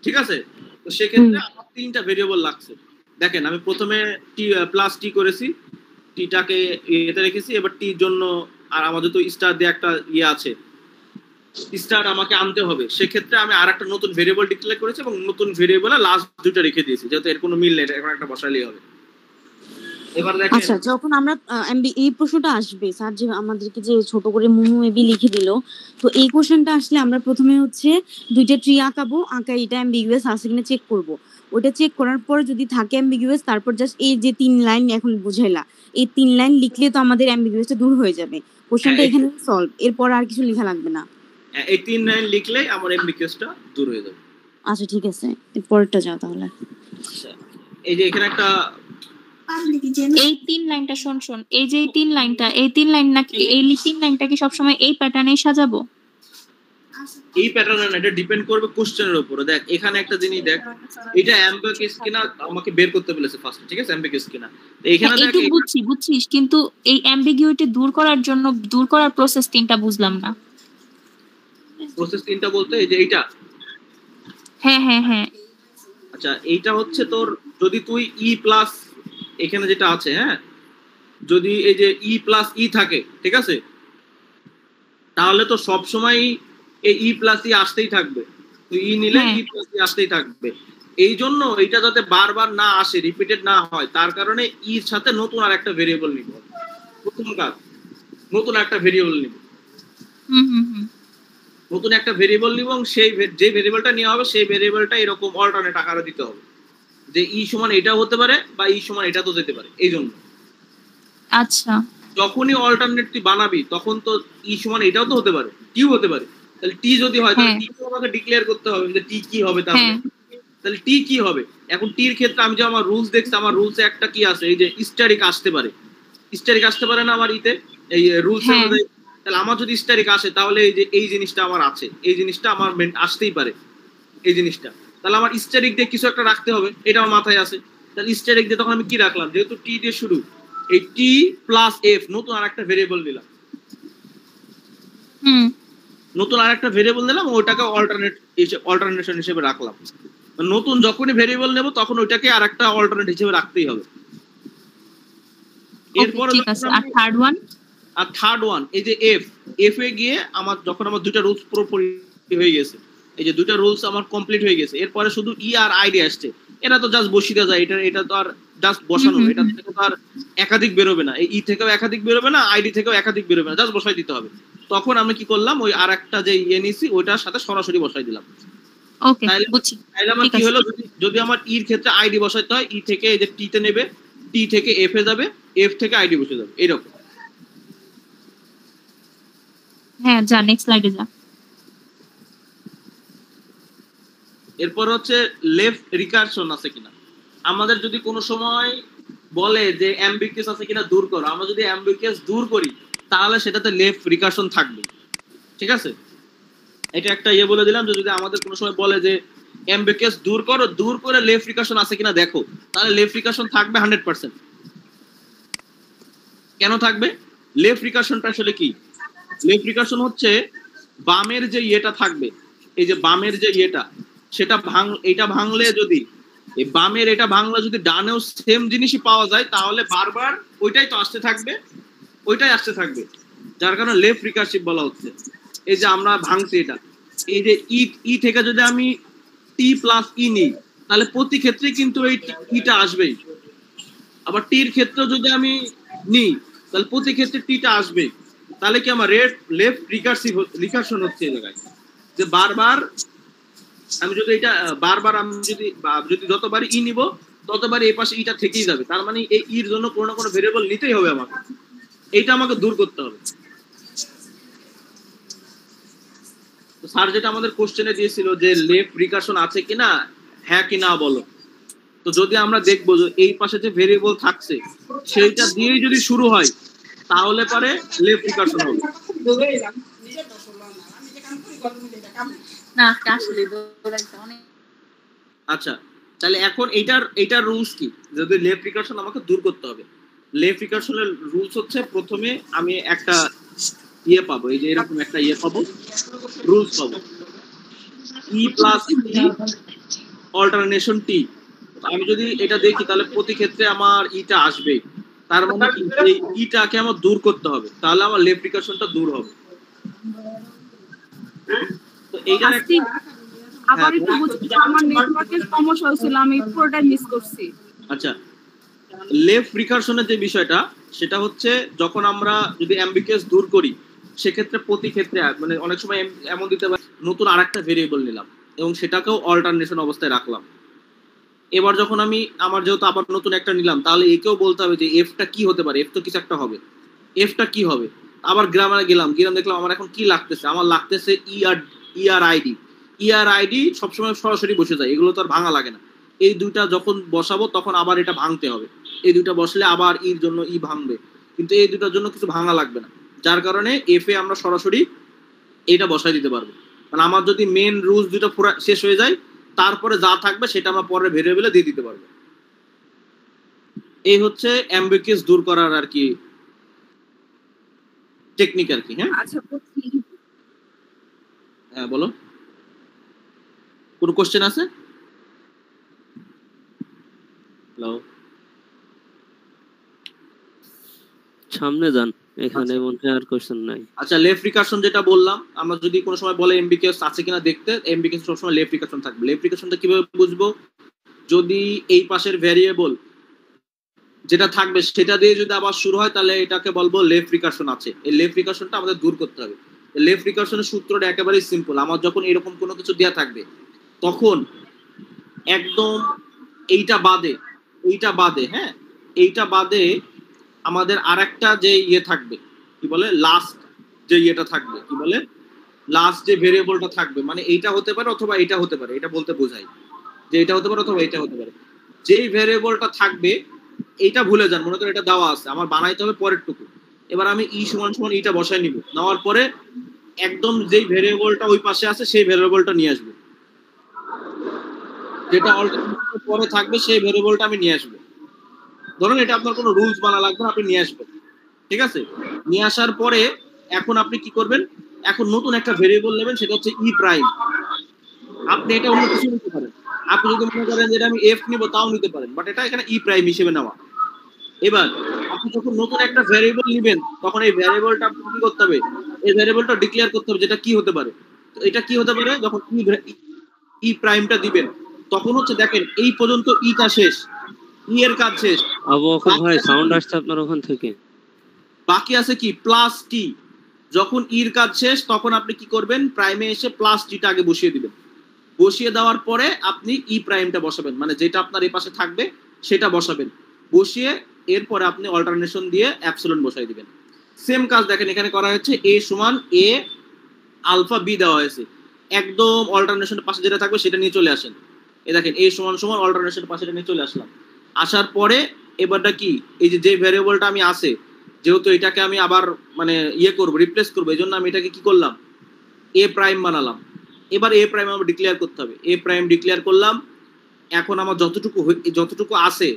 ঠিক আছে? তো সেক্ষেত্রে আমার তিনটা ভেরিয়েবল লাগছে। দেখেন আমি প্রথমে টি প্লাস টি করেছি, টিটাকে এতে রেখেছি, এবার টির জন্য আর আমাদের তো স্টার দিয়ে একটা ইয়ে আছে, স্টার আমাকে আনতে হবে। সেক্ষেত্রে আমি আর একটা নতুন ভেরিয়েবল ডিক্লেয়ার করেছি এবং নতুন ভেরিয়েবলে লাস্ট দুইটা রেখে দিয়েছি, যেহেতু এর কোনো মিল নেই, এখন একটা বসালেই হবে। এবার দেখেন, আচ্ছা যখন আমরা এই প্রশ্নটা আসবে, স্যার যে আমাদেরকে যে ছোট করে মুমু এবি লিখে দিল, তো এই কোশ্চেনটা আসলে আমরা প্রথমে হচ্ছে দুইটা ট্রি আঁকাবো, আঁকা এটা অ্যাম্বিগুয়াস আছে কিনা চেক করব। ওটা চেক করার পর যদি থাকে অ্যাম্বিগুয়াস, তারপর জাস্ট এই যে 3 লাইন এখন বুঝাইলা, এই 3 লাইন লিখলে তো আমাদের অ্যাম্বিগুয়াসটা দূর হয়ে যাবে। কোশ্চেনটা এখানে সলভ, এরপর আর কিছু লেখা লাগবে না। এই 3 লাইন লিখলেই আমার অ্যাম্বিগুয়াসটা দূর হয়ে যাবে। আচ্ছা ঠিক আছে, এরপরটা যাও তাহলে। আচ্ছা এই যে এখানে একটা এই 3 লাইনটা শোন এই যে এই 3 লাইন নাকি এই 3 লাইনটা কি সবসময় এই প্যাটার্নেই সাজাবো? এই প্যাটার্নে না, এটা ডিপেন্ড করবে কোশ্চেনের উপরে। দেখ এখানে একটা জিনিস দেখ, এটা অ্যাম্বিগুয়াস কিনা আমাকে বের করতে বলেছে ফার্স্ট, ঠিক আছে? অ্যাম্বিগুয়াস কিনা তো এখানে দেখ, একটু বুঝছিস, কিন্তু এই অ্যাম্বিগুইটি দূর করার প্রসেস 3টা বুঝলাম না। প্রসেস 3টা বলতে এই যে এইটা, হ্যাঁ। আচ্ছা এইটা হচ্ছে তোর, যদি তুই ই প্লাস এখানে যেটা আছে, হ্যাঁ, যদি এই যে ই প্লাস ই থাকে, ঠিক আছে, তাহলে তো সব সময় এই ই প্লাস ই আসতেই থাকবে। তুই ই নিলে ই প্লাস ই আসতেই থাকবে। এই জন্য এটা যাতে বারবার না আসে, রিপিটেড না হয়, তার কারণে ইর সাথে নতুন আর একটা ভেরিয়েবল নিব। প্রথম কাজ, নতুন একটা ভেরিয়েবল নিব, নতুন একটা ভেরিয়েবল নিব, এবং সেই যে ভেরিয়েবলটা নেওয়া হবে সেই ভেরিয়েবলটা এরকম অল্টারনেট আকারে দিতে হবে, যে ই সমান এটাও হতে পারে বা ই সমান এটা তো যেতে পারে। এই জন্য আচ্ছা যখনই অল্টারনেট তুই বানাবি তখন তো ই সমান এটাও তো হতে পারে, টিও হতে পারে। তাহলে টি যদি হয় তাহলে টি আমাকে ডিক্লেয়ার করতে হবে যে টি কি হবে। তাহলে টি কি হবে? এখন টির ক্ষেত্রে আমি যে আমার রুলস দেখছি, আমার রুলসে একটা কি আছে, এই যে স্টারিক আসতে পারে, স্টারিক আসতে পারে না আমার ইতে এই রুলস অনুযায়ী। তাহলে আমার যদি স্টারিক আসে তাহলে এই যে এই জিনিসটা আমার আছে, এই জিনিসটা আমার আসতেই পারে, এই জিনিসটা। তাহলে আমার স্টারিক দিয়ে কিছু একটা রাখতে হবে, এটা আমার মাথায় আছে। তাহলে স্টারিক দিয়ে তখন আমি কি রাখলাম, যেহেতু টি দিয়ে শুরু, এই টি প্লাস এফ নতুন আর একটা ভেরিয়েবল নিলাম, নতুন আর একটা ভেরিয়েবল নিলাম, ওইটাকে অল্টারনেশন হিসেবে রাখলাম। নতুন যখনই ভেরিয়েবল নেব তখন ওইটাকে আর একটা অল্টারনেট হিসেবে রাখতেই হবে। এরপর আর থার্ড ওয়ান এই যে এফ এ গিয়ে আমার যখন আমার দুইটা রুলস পুরোপুরি হয়ে গেছে, এই যে দুইটা রুলস আমার কমপ্লিট হয়ে গেছে, এরপরে শুধু ই আর আইডি আসছে। এটা তো জাস্ট বসিয়ে দেওয়া যায়, এটা তো আর জাস্ট বসানো, এটা থেকে তো আর একাধিক বেরোবে না, এই ই থেকেও একাধিক বেরোবে না, আইডি থেকেও একাধিক বেরোবে না, জাস্ট বসাই দিতে হবে। তখন আমি কি করলাম, ওই আর একটা যে ইয়ে নিছি ওইটার সাথে সরাসরি বসাই দিলাম। তাইলে আমার কি হলো, যদি আমার ইর ক্ষেত্রে আইডি বসাইতে হয়, ই থেকে এই যে টি তে নেবে, টি থেকে এফ এ যাবে, এফ থেকে আইডি বসে যাবে, এরকম। হ্যাঁ যা, নেক্সট স্লাইডে যা। এরপর হচ্ছে লেফট রিকারশন আছে কিনা। আমাদের যদি কোনো সময় বলে যে অ্যাম্বিগুয়াস আছে কিনা দূর করো, আমরা যদি অ্যাম্বিগুয়াস দূর করি তাহলে সেটাতে লেফট রিকারশন থাকবে। ঠিক আছে, এটা একটা বলে দিলাম যে যদি আমাদের কোনো সময় বলে যে অ্যাম্বিগুয়াস দূর করো, দূর করে লেফট রিকারশন আছে কিনা দেখো, তাহলে লেফট রিকারশন থাকবে 100%। কেন থাকবে? লেফট রিকারশনটা আসলে কি? লেফট রিকারশন হচ্ছে বামের যে ইয়েটা থাকবে, এই যে বামের যে ইয়েটা, সেটা এটা ভাঙলে যদি এই বামের এটা ভাঙলে যদি ডানেও সেম জিনিসই পাওয়া যায় তাহলে বারবার ওইটাই তো আসতে থাকবে, ওইটাই আসতে থাকবে, যার কারণে লেফট রিকারসিভ বলা হচ্ছে। এই যে আমরা ভাঙছি এটা, এই যে ই থেকে যদি আমি টি প্লাস ই নিই তাহলে প্রতি ক্ষেত্রে কিন্তু এই ইটা আসবেই। আবার টির ক্ষেত্রে যদি আমি নিই তাহলে প্রতি ক্ষেত্রে টিটা আসবেই। তাহলে কি আমার লেফট রিকারশন হচ্ছে এই জায়গায়, যে বারবার আমি যদি এটা বারবার আমি যদি যতবারই ই নিব ততবারই এই পাশে ইটা থেকেই যাবে। তার মানে এই ইর জন্য কোনো না কোনো ভেরিয়েবল নিতেই হবে আমাকে, এইটা আমাকে দূর করতে হবে। তো স্যার যেটা আমাদের কোশ্চেনে দিয়েছিল যে লেফট রিকারশন আছে কিনা, হ্যাঁ কি না বলো। তো যদি আমরা দেখবো যে এই পাশে যে ভেরিয়েবল থাকছে সেইটা দিয়েই যদি শুরু হয় তাহলে পরে লেফট রিকারশন হবে। আচ্ছা, তাহলে এখন এইটার রুলস কি? যদি লেফট রিকারশন আমাকে দূর করতে হবে, লেফট রিকারশনের রুলস হচ্ছে প্রথমে আমি একটা পাবো, এই যে এরকম একটা পাবো, রুলস পাবো ই প্লাস অল্টারনেশন টি। আমি যদি এটা দেখি তাহলে প্রতি ক্ষেত্রে আমার ইটা আসবে, তার মানে কি এই ইটাকে আমার দূর করতে হবে, তাহলে আমার লেফট রিকারশনটা দূর হবে। তো এইটা আবার একটু বুঝতে, আমার নেটওয়ার্কের সমস্যা হয়েছিল, আমি পুরোটা মিস করছি। আচ্ছা, লেফট রিকারশনের যে বিষয়টা সেটা হচ্ছে যখন আমরা যদি অ্যাম্বিগুয়াস দূর করি সেক্ষেত্রে প্রতি ক্ষেত্রে মানে অনেক সময় এমন দিতে পারে নতুন আরেকটা ভেরিয়েবল নিলাম এবং সেটাকেও অল্টারনেশন অবস্থায় রাখলাম। এবার যখন আমি আমার যেহেতু আবার নতুন একটা নিলাম তাহলে একেও বলতে হবে যে এফটা কি হতে পারে, এফ তো কিছু একটা হবে, এফটা কি হবে। আবার গ্রামারে গেলাম দেখলাম আমার এখন কি লাগতেছে, আমার লাগতেছে আইডি সবসময় সরাসরি বসে যায়, এগুলো তো আর ভাঙা লাগে না। এই দুইটা যখন বসাবো তখন আবার এটা ভাঙতে হবে, এই দুইটা বসলে আবার ইর জন্য ই ভাঙবে, কিন্তু এই দুটার জন্য কিছু ভাঙা লাগবে না, যার কারণে এফ এ আমরা সরাসরি এটা বসাই দিতে পারবো। মানে আমার যদি মেন রুলস দুটো পুরো শেষ হয়ে যায় তারপরে যা থাকবে সেটা আমরা পরে ভেরিয়েবলে দিয়ে দিতে পারবো। এই হচ্ছে অ্যাম্বিগুয়াস দূর করার আর কি টেকনিক আর কি। হ্যাঁ হ্যাঁ বলো, কোন কোশ্চেন আছে? হ্যালো, সামনে যান, এখানে মনে হয় আর কোশ্চেন নাই। আচ্ছা, লেফট রিকারশন যেটা বললাম, আমরা যদি কোনো সময় বলে অ্যাম্বিগুয়াস আছে কিনা দেখতে, অ্যাম্বিগুয়াস সবসময় লেফট রিকারশন থাকবে। লেফট রিকারশনটা কিভাবে বুঝবো? যদি এই পাশের ভ্যারিয়েবল যেটা থাকবে সেটা দিয়ে যদি আবার শুরু হয় তাহলে এটাকে বলবো লেফট রিকারশন আছে। এই লেফট রিকারশনটা আমাদের দূর করতে হবে। লেফট রিকারশনের সূত্রটা একেবারেই সিম্পল। আমার যখন এরকম কোনো কিছু দেয়া থাকবে তখন একদম এইটা বাদে হ্যাঁ এইটা বাদে আমাদের আরেকটা যে থাকবে কি বলে লাস্ট যে থাকবে কি বলে লাস্ট যে ভেরিয়েবলটা থাকবে, মানে এইটা হতে পারে অথবা এইটা হতে পারে, এটা বলতে বোঝাই যে এটা হতে পারে অথবা এটা হতে পারে। যেই ভেরিয়েবলটা থাকবে এইটা ভুলে যান, মনে করেন এটা দেওয়া আছে, আমার বানাইতে হবে পরের টুকু। এবার আমি ই সমান ইটা বসাই নিব, নেওয়ার পরে একদম যেই ভেরিয়েবলটা ওই পাশে আছে সেই ভেরিয়েবলটা নিয়ে আসবো, যেটা অল্টারনেটিভ পরে থাকবে সেই ভেরিয়েবলটা আমি নিয়ে আসবো। ধরুন এটা আপনার কোনো রুলস বানা লাগবে না, আপনি নিয়ে আসবেন, ঠিক আছে? নিয়ে আসার পরে এখন আপনি কি করবেন, এখন নতুন একটা ভেরিয়েবল নেবেন, সেটা হচ্ছে ই প্রাইম। আপনি এটা অন্য কিছু নিতে পারেন, আপনি যদি মনে করেন যে আমি এফ নিব তাও নিতে পারেন, বাট এটা এখানে ই প্রাইম হিসেবে নেওয়া। এবার আপনি যখন নতুন একটা ভ্যারিয়েবল নেবেন তখন এই ভ্যারিয়েবলটা আপনি কি করতে হবে, এই ভ্যারিয়েবলটা ডিক্লেয়ার করতে হবে যেটা কি হতে পারে। তো এটা কি হতে পারে, যখন ই প্রাইমটা দিবেন তখন হচ্ছে দেখেন এই পর্যন্ত ইটা শেষ, ই এর কাজ শেষ। আবু বকর ভাই সাউন্ড আসছে আপনার ওখান থেকে, বাকি আছে কি প্লাস টি। যখন ইর কাজ শেষ তখন আপনি কি করবেন, প্রাইমে এসে প্লাস টিটা আগে বসিয়ে দিবেন। বসিয়ে দেওয়ার পরে আপনি ই প্রাইমটা বসাবেন, মানে যেটা আপনার এই পাশে থাকবে সেটা বসাবেন। বসিয়ে এরপরে আপনি অল্টারনেশন দিয়ে অ্যাপসিলন বসাই দিবেন। সেম কাজ দেখেন এখানে করা হয়েছে, এ সমান এ আলফা বি দেওয়া হয়েছে। একদম অল্টারনেশনের পাশে যেটা থাকবে সেটা নিয়ে চলে আসেন। এই দেখেন a সমান সমান অল্টারনেশনের পাশে নিয়ে চলে আসলাম। আসার পরে এবারটা কি, এই যে ভ্যারিয়েবলটা আমি আছে, যেহেতু এটাকে আমি আবার মানে করব, রিপ্লেস করবো, এই জন্য আমি এটাকে কি করলাম, এ প্রাইম বানালাম। এবার এ প্রাইম আমার ডিক্লেয়ার করতে হবে। এ প্রাইম ডিক্লেয়ার করলাম। এখন আমার যতটুকু আছে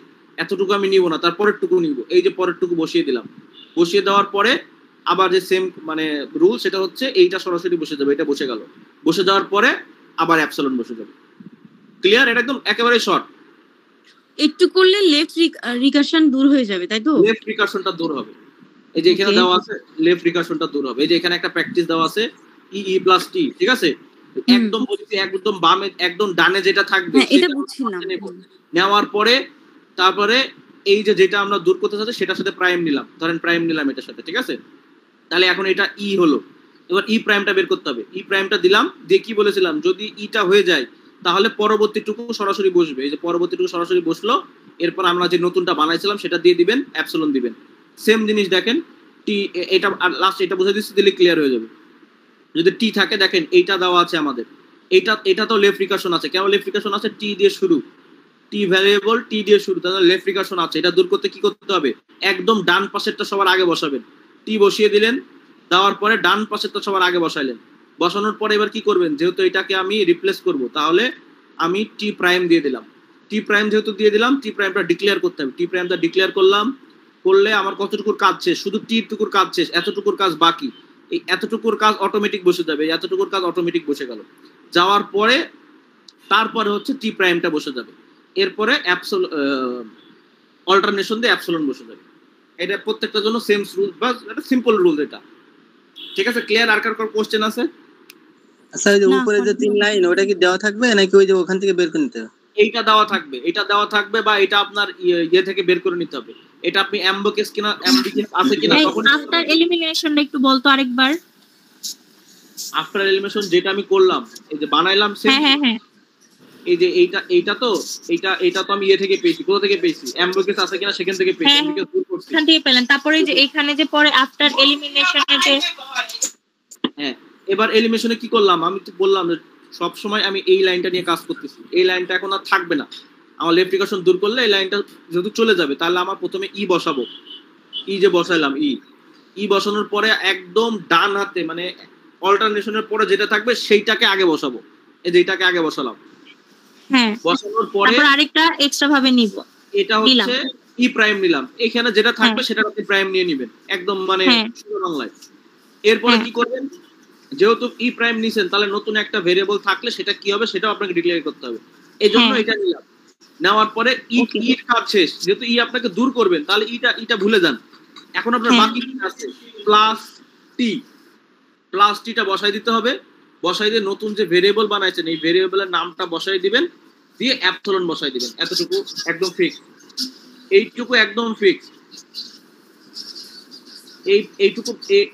এতটুকু আমি নিব না, তার পরেরটুকু নিব। এই যে পরেরটুকু বসিয়ে দিলাম। বসিয়ে দেওয়ার পরে আবার যে সেম মানে রুল, সেটা হচ্ছে এইটা সরাসরি বসে যাবে, এটা বসে গেল। বসে যাওয়ার পরে আবার অ্যাপসিলন বসে যাবে। ক্লিয়ার? এটা একদম একেবারে শর্ট। একটু করলে লেফট রিকারশন দূর হয়ে যাবে, তাই তো? লেফট রিকারশনটা দূর হবে। এই যে এখানে দেওয়া আছে লেফট রিকারশনটা দূর হবে। এই যে এখানে একটা প্র্যাকটিস দেওয়া আছে ই প্লাস টি, ঠিক আছে? একদম বলছি একদম বামে একদম ডানে যেটা থাকবে এটা বুঝছিলাম। নেওয়ার পরে তারপরে এই যে যেটা আমরা দূর করতে চাচ্ছি সেটার সাথে প্রাইম নিলাম, ধরেন প্রাইম নিলাম এটার সাথে, ঠিক আছে? তাহলে এখন এটা ই হলো। এবার ই প্রাইমটা বের করতে হবে। ই প্রাইমটা দিলাম, দিয়ে কি বলেছিলাম, যদি ইটা হয়ে যায় তাহলে পরবর্তীটুকু সরাসরি বসবে। এই যে পরবর্তীটুকু সরাসরি বসলো। এরপর আমরা যে নতুনটা বানাইছিলাম সেটা দিয়ে দিবেন, অ্যাপসিলন দিবেন। সেম জিনিস দেখেন টি, এটা লাস্ট এটা বুঝে দিচ্ছি, দিলে ক্লিয়ার হয়ে যাবে। যদি টি থাকে দেখেন এইটা দেওয়া আছে আমাদের, এটা তো লেফট রিকারশন আছে। কেন লেফট রিকারশন আছে? টি দিয়ে শুরু, টি ভ্যারিয়েবল টি দিয়ে শুরু, তাহলে লেফট রিকারশন আছে। এটা দূর করতে কি করতে হবে, একদম ডান পাশেরটা সবার আগে বসাবেন। টি বসিয়ে দিলেন, দেওয়ার পরে ডান পাশেরটা সবার আগে বসাইলেন। বসানোর পরে এবার কি করবেন, যেহেতু এটাকে আমি রিপ্লেস করব, তাহলে আমি টি প্রাইম দিয়ে দিলাম। টি প্রাইম যেহেতু দিয়ে দিলাম, টি প্রাইমটা ডিক্লেয়ার করতে হবে। টি প্রাইমটা ডিক্লেয়ার করলাম, করলে আমার কতটুকুর কাজ শেষ, শুধু টির টুকুর কাজ শেষ, এতটুকুর কাজ বাকি। এই এতটুকুর কাজ অটোমেটিক বসে যাবে, এতটুকুর কাজ অটোমেটিক বসে গেল। যাওয়ার পরে তারপরে হচ্ছে টি প্রাইমটা বসে যাবে। এরপরে অল্টারনেশন দিয়ে অ্যাপসিলন বসে যাবে। এটা প্রত্যেকটার জন্য সেম রুল, বা এটা সিম্পল রুল এটা, ঠিক আছে? ক্লিয়ার? আর কার কোশ্চেন আছে? আচ্ছা, ওই যে উপরে যে 3 লাইন ওটা কি দেওয়া থাকবে নাকি ওই যে ওখান থেকে বের করে নিতে হবে? এইটা দেওয়া থাকবে, এটা দেওয়া থাকবে, বা এটা আপনার ইয়ে থেকে বের করে নিতে হবে। এটা আপনি অ্যাম্বকেস কিনা, অ্যাম্বিকেস আছে কিনা তখন। আফটার এলিমিনেশনটা একটু বলতো আরেকবার। আফটার এলিমিনেশন যেটা আমি করলাম, এই যে বানাইলাম, হ্যাঁ এই যে এইটা তো আমি থেকে পেয়েছি। কোথা থেকে পেয়েছি? অ্যাম্বকেস আছে কিনা সেখান থেকে পেয়েছি, অ্যাম্বকেস দূর করছি, এখান থেকে পেলেন। তারপরে যে এখানে যে পরে আফটার এলিমিনেশনে যে হ্যাঁ, এবার এলিমিনেশনে কি করলাম, আমি তো বললাম যে সব সময় আমি এই লাইনটা নিয়ে কাজ করতেছি। এই লাইনটা এখন আর থাকবে না। আমার লেফট রিকারশন দূর করলে এই লাইনটা যেহেতু চলে যাবে, তাহলে আমার প্রথমে ই বসাবো। ই যে বসাইলাম, ই বসানোর পরে একদম ডান হাতে মানে অল্টারনেশনের পরে যেটা থাকবে সেইটাকে আগে বসাবো। এই যে এটাকে আগে বসালাম, হ্যাঁ, বসানোর পরে তারপর আরেকটা এক্সট্রা ভাবে নিব, এটা হচ্ছে ই প্রাইম নিলাম। এখানে যেটা থাকবে সেটা আপনি প্রাইম নিয়ে নেবেন, একদম মানে শুধু বাংলায়। এরপরে কি করবেন, যেহেতু ই প্রাইম নিছেন, তাহলে নতুন একটা ভেরিয়েবল থাকলে সেটা কি হবে সেটাও আপনাকে ডিক্লেয়ার করতে হবে। এই জন্য এটা নিলাম। নেওয়ার পরে ইর কাজ শেষ। যেহেতু ই আপনাকে দূর করবেন, তাহলে ইটা ভুলে যান। এখন আপনার বাকি কি আছে, প্লাস টিটা বসাই দিতে হবে। বসাই দিয়ে নতুন যে ভেরিয়েবল বানাইছেন এই ভেরিয়েবলের নামটা বসাই দিবেন, দিয়ে অ্যাপসিলন বসাই দিবেন। এতটুকু একদম ফিক্স, এইটুকু একদম ফিক্স। এইটুকু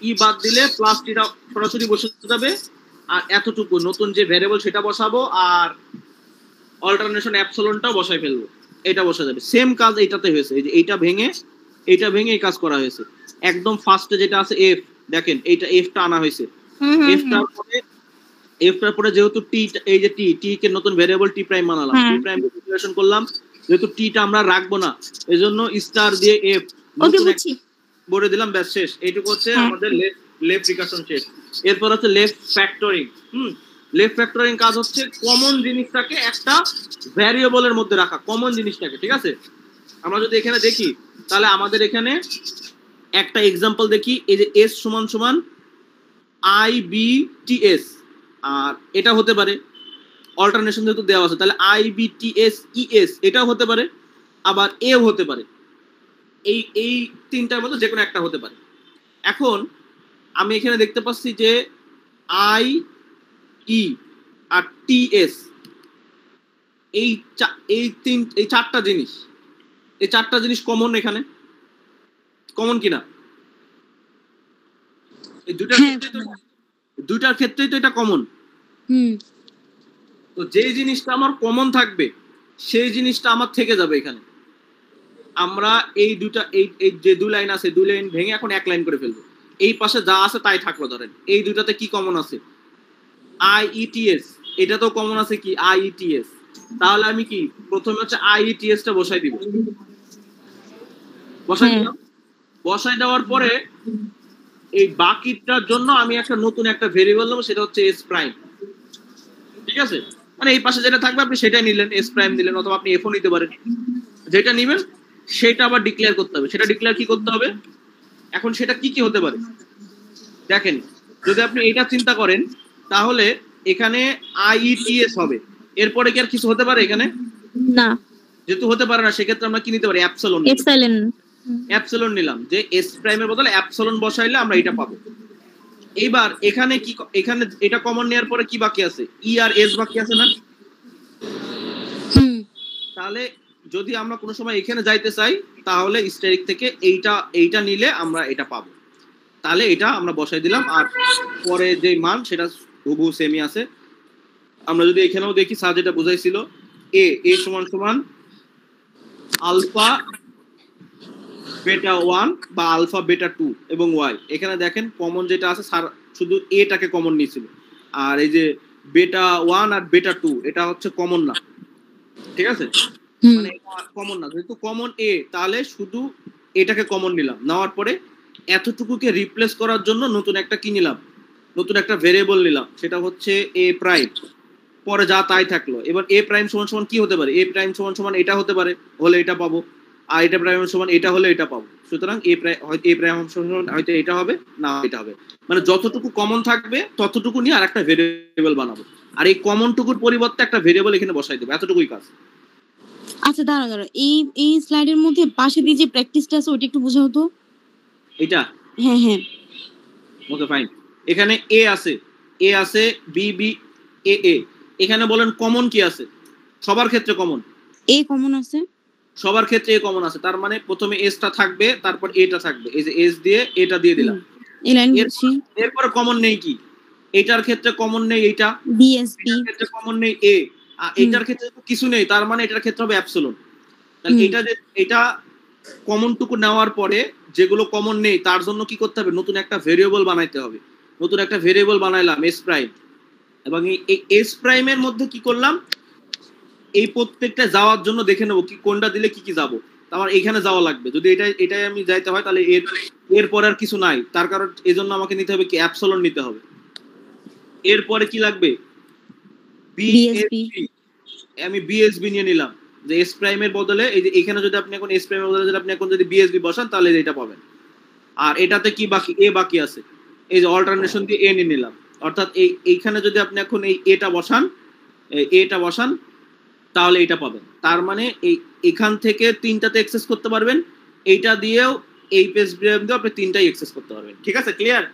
ই বাদ দিলে প্লাস টিটা সরাসরি বসে যাবে। আর এতটুকু নতুন যে ভ্যারিয়েবল সেটা বসাবো, আর অল্টারনেশন অ্যাপসিলনটাও বসাই ফেলবো, এটা বসে যাবে। সেম কাজ এইটাতে হয়েছে। এই যে এইটা ভেঙে এই কাজ করা হয়েছে। একদম ফার্স্টে যেটা আছে এফ, দেখেন এইটা এফটা আনা হয়েছে। এফটার পরে যেহেতু টি, এই যে টি কে নতুন ভ্যারিয়েবল টি প্রাইম বানালাম, টি প্রাইম ডিক্লারেশন করলাম। যেহেতু টিটা আমরা রাখবো না, এজন্য স্টার দিয়ে এফ বলে দিলাম, ব্যাস শেষ। এইটুকু হচ্ছে আমাদের লেফট রিকারশন শেষ। এরপর হচ্ছে লেফট ফ্যাক্টরিং। লেফট ফ্যাক্টরিং কাজ হচ্ছে কমন জিনিসটাকে একটা ভ্যারিয়েবলের মধ্যে রাখা, কমন জিনিসটাকে, ঠিক আছে? আমরা যদি এখানে দেখি, তাহলে আমাদের এখানে একটা এক্সাম্পল দেখি। এই যে এস সমান সমান IBTS, আর এটা হতে পারে অল্টারনেশন যেহেতু দেওয়া আছে, তাহলে IBTSES এটাও হতে পারে, আবার এও হতে পারে। এই তিনটার মধ্যে যে কোনো একটা হতে পারে। এখন আমি এখানে দেখতে পাচ্ছি যে IE আর TS, এই চারটা জিনিস কমন। এখানে কমন কিনা? এই দুইটার ক্ষেত্রেই তো এটা কমন। তো যে জিনিসটা আমার কমন থাকবে সেই জিনিসটা আমার থেকে যাবে এখানে। আমরা এই যে দুই লাইন আছে, দুই লাইন ভেঙে এখন এক লাইন করে ফেলবো। এই পাশে যা আছে তাই থাকলো। ধরেন এই দুইটাতে কি কমন আছে, IETS, এটা তো কমন আছে কি IETS, তাহলে আমি কি প্রথমে হচ্ছে IETS টা বসাই দিব, বসাই দিলাম। বসাই দেওয়ার পরে এই বাকিটার জন্য আমি একটা নতুন একটা ভেরিয়েবল নেবো, সেটা হচ্ছে s প্রাইম। ঠিক আছে, মানে এই পাশে যেটা থাকবে আপনি সেটাই নিলেন, s প্রাইম দিলেন, অথবা আপনি f ও নিতে পারেন। যেটা নেবেন সেটা আবার ডিক্লেয়ার করতে হবে। সেটা ডিক্লেয়ার কি করতে হবে? এখন সেটা কি কি হতে পারে দেখেন, যদি আপনি এটা চিন্তা করেন তাহলে এখানে IETS হবে, এরপরে কি আর কিছু হতে পারে এখানে? না, যেহেতু হতে পারে না, সেক্ষেত্রে আমরা কি নিতে পারি? অ্যাপসিলন। অ্যাপসিলন নিলাম, যে s প্রাইমের বদলে অ্যাপসিলন বসাইলে আমরা এটা পাবো। এইবার এখানে কি, এখানে এটা কমন নেওয়ার পরে কি বাকি আছে? ই আর এস বাকি আছে না? তাহলে যদি আমরা কোনো সময় এখানে যাইতে চাই তাহলে স্ট্যাটিক থেকে এইটা নিলে আমরা এটা পাবো। তাহলে এটা আমরা বসাই দিলাম, আর পরে যে মান সেটা হুবহু সেমই আছে। আমরা যদি এখানেও দেখি স্যার যেটা বুঝাইছিল, এ সমান সমান আলফা বেটা 1 বা আলফা বেটা 2 এবং ওয়াই। এখানে দেখেন কমন যেটা আছে, স্যার শুধু এটাকে কমন নিয়েছিল, আর এই যে বেটা 1 আর বেটা 2 এটা হচ্ছে কমন না। ঠিক আছে, মানে কমন না, যেহেতু কমন এ তাহলে শুধু এটাকে কমন নিলাম, নেওয়ার পরে এতটুকুকে রিপ্লেস করার জন্য নতুন একটা কি নিলাম, নতুন একটা ভেরিয়েবল নিলাম, সেটা হচ্ছে এ প্রাইম। পরে যা তাই থাকলো। এবার এ প্রাইম সমান সমান কি হতে পারে? এ প্রাইম সমান সমান এটা হতে পারে, হলে এটা পাবো, আর এটা প্রাইম সমান এটা হলে এটা পাবো। সুতরাং এ প্রাইম সমান হয়তো এটা হবে, না এটা হবে, মানে যতটুকু কমন থাকবে ততটুকু নিয়ে আর একটা ভেরিয়েবল বানাবো, আর এই কমন টুকুর পরিবর্তে একটা ভেরিয়েবল এখানে বসাই দেবো, এতটুকুই কাজ। আচ্ছা দাঁড়া, এই স্লাইডের মধ্যে পাশে দিয়ে যে প্র্যাকটিসটা আছে ওটা একটু বোঝাও তো। এটা হ্যাঁ ওকে ফাইন। এখানে এ আছে বি বি এ। এখানে বলেন কমন কি আছে? সবার ক্ষেত্রে কমন এ কমন আছে, সবার ক্ষেত্রে এ কমন আছে। তার মানে প্রথমে এস টা থাকবে, তারপর এটা থাকবে, এই যে এস দিয়ে এটা দিয়ে দিলাম। এই লাইন বুঝছি। এরপর কমন নেই কি? এটার ক্ষেত্রে কমন নেই এইটা, বিএসপি ক্ষেত্রে কমন নেই এ, আর এটার ক্ষেত্রে কিছু নেই, তার মানে এটার ক্ষেত্রে হবে অ্যাপসিলন। তাহলে এটা কমন টুকু নেওয়ার পরে যেগুলো কমন নেই তার জন্য কি করতে হবে? নতুন একটা ভেরিয়েবল বানাইতে হবে। নতুন একটা ভেরিয়েবল বানাইলাম এস প্রাইম, এবং এই এস প্রাইমের মধ্যে কি করলাম, এই প্রত্যেকটা যাওয়ার জন্য দেখে নেবো কি কোনটা দিলে কি কি যাবো। আমার এখানে যাওয়া লাগবে, যদি এটাই আমি যাইতে হয় তাহলে এরপর আর কিছু নাই, তার কারণ এই জন্য আমাকে নিতে হবে কি অ্যাপসিলন নিতে হবে। এরপরে কি লাগবে? বিএসবি। আমি বিএসবি নিয়ে নিলাম, যে এস প্রাইমের বদলে এই যে এখানে যদি আপনি এখন এস প্রাইমের বদলে যদি আপনি এখন যদি বিএসবি বসান তাহলে এটা পাবেন। আর এটাতে কি বাকি? এ বাকি আছে, এই যে অল্টারনেশন দিয়ে এ নিয়ে নিলাম, অর্থাৎ এইখানে যদি আপনি এখন এই এটা বসান তাহলে এটা পাবেন। তার মানে এখান থেকে তিনটাতে অ্যাক্সেস করতে পারবেন, এইটা দিয়েও এই পেজ ব্রেম দিয়েও আপনি তিনটাই অ্যাক্সেস করতে পারবেন। ঠিক আছে, ক্লিয়ার?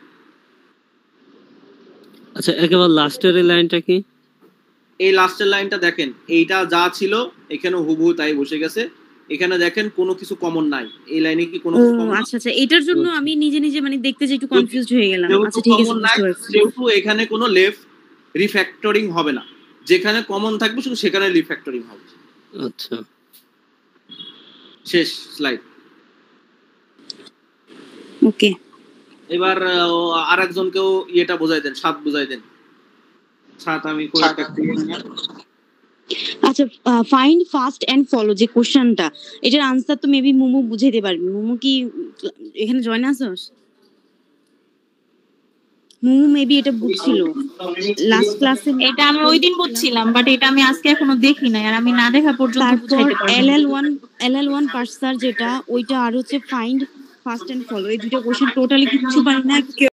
আচ্ছা, একেবারে লাস্টের এই লাইনটা কি? এই লাস্টের লাইনটা দেখেন, এইটা যা ছিল এখানে হুবহু তাই বসে গেছে। এখানে দেখেন কোনো কিছু কমন নাই, এই লাইনে কি কোনো কিছু কমন? আচ্ছা, এটার জন্য আমি নিজে মানে দেখতে যে একটু কনফিউজড হয়ে গেলাম। আচ্ছা ঠিক আছে, বুঝতে পারছি। যেহেতু এখানে কোনো লেফট রিফ্যাক্টরিং হবে না, যেখানে কমন থাকবে শুধু সেখানে রিফ্যাক্টরিং হবে। আচ্ছা, শেষ স্লাইড। ওকে, এবার আরেকজনকেও এটা বোঝাই দেন, সাত বোঝাই দেন। সাত আমি আচ্ছা, ফাইন্ড ফাস্ট এন্ড ফলো যে কোশ্চেনটা, এটার আনসার তো মেবি মুমু বুঝাইতে পারবি। মুমু কি এখানে জয়েন আছস? মুমু মেবি এটা বুঝছিল লাস্ট ক্লাসে। এটা আমি ওই দিন বুঝছিলাম, বাট এটা আমি আজকে এখনো দেখি নাই, আর আমি না দেখা পর্যন্ত বুঝাইতে পারবো না। LL1 পার্সার যেটা, ওইটা আর হচ্ছে ফাইন্ড ফাস্ট এন্ড ফলো, এই দুটো কোশ্চেন টোটালি কিছু পারি না।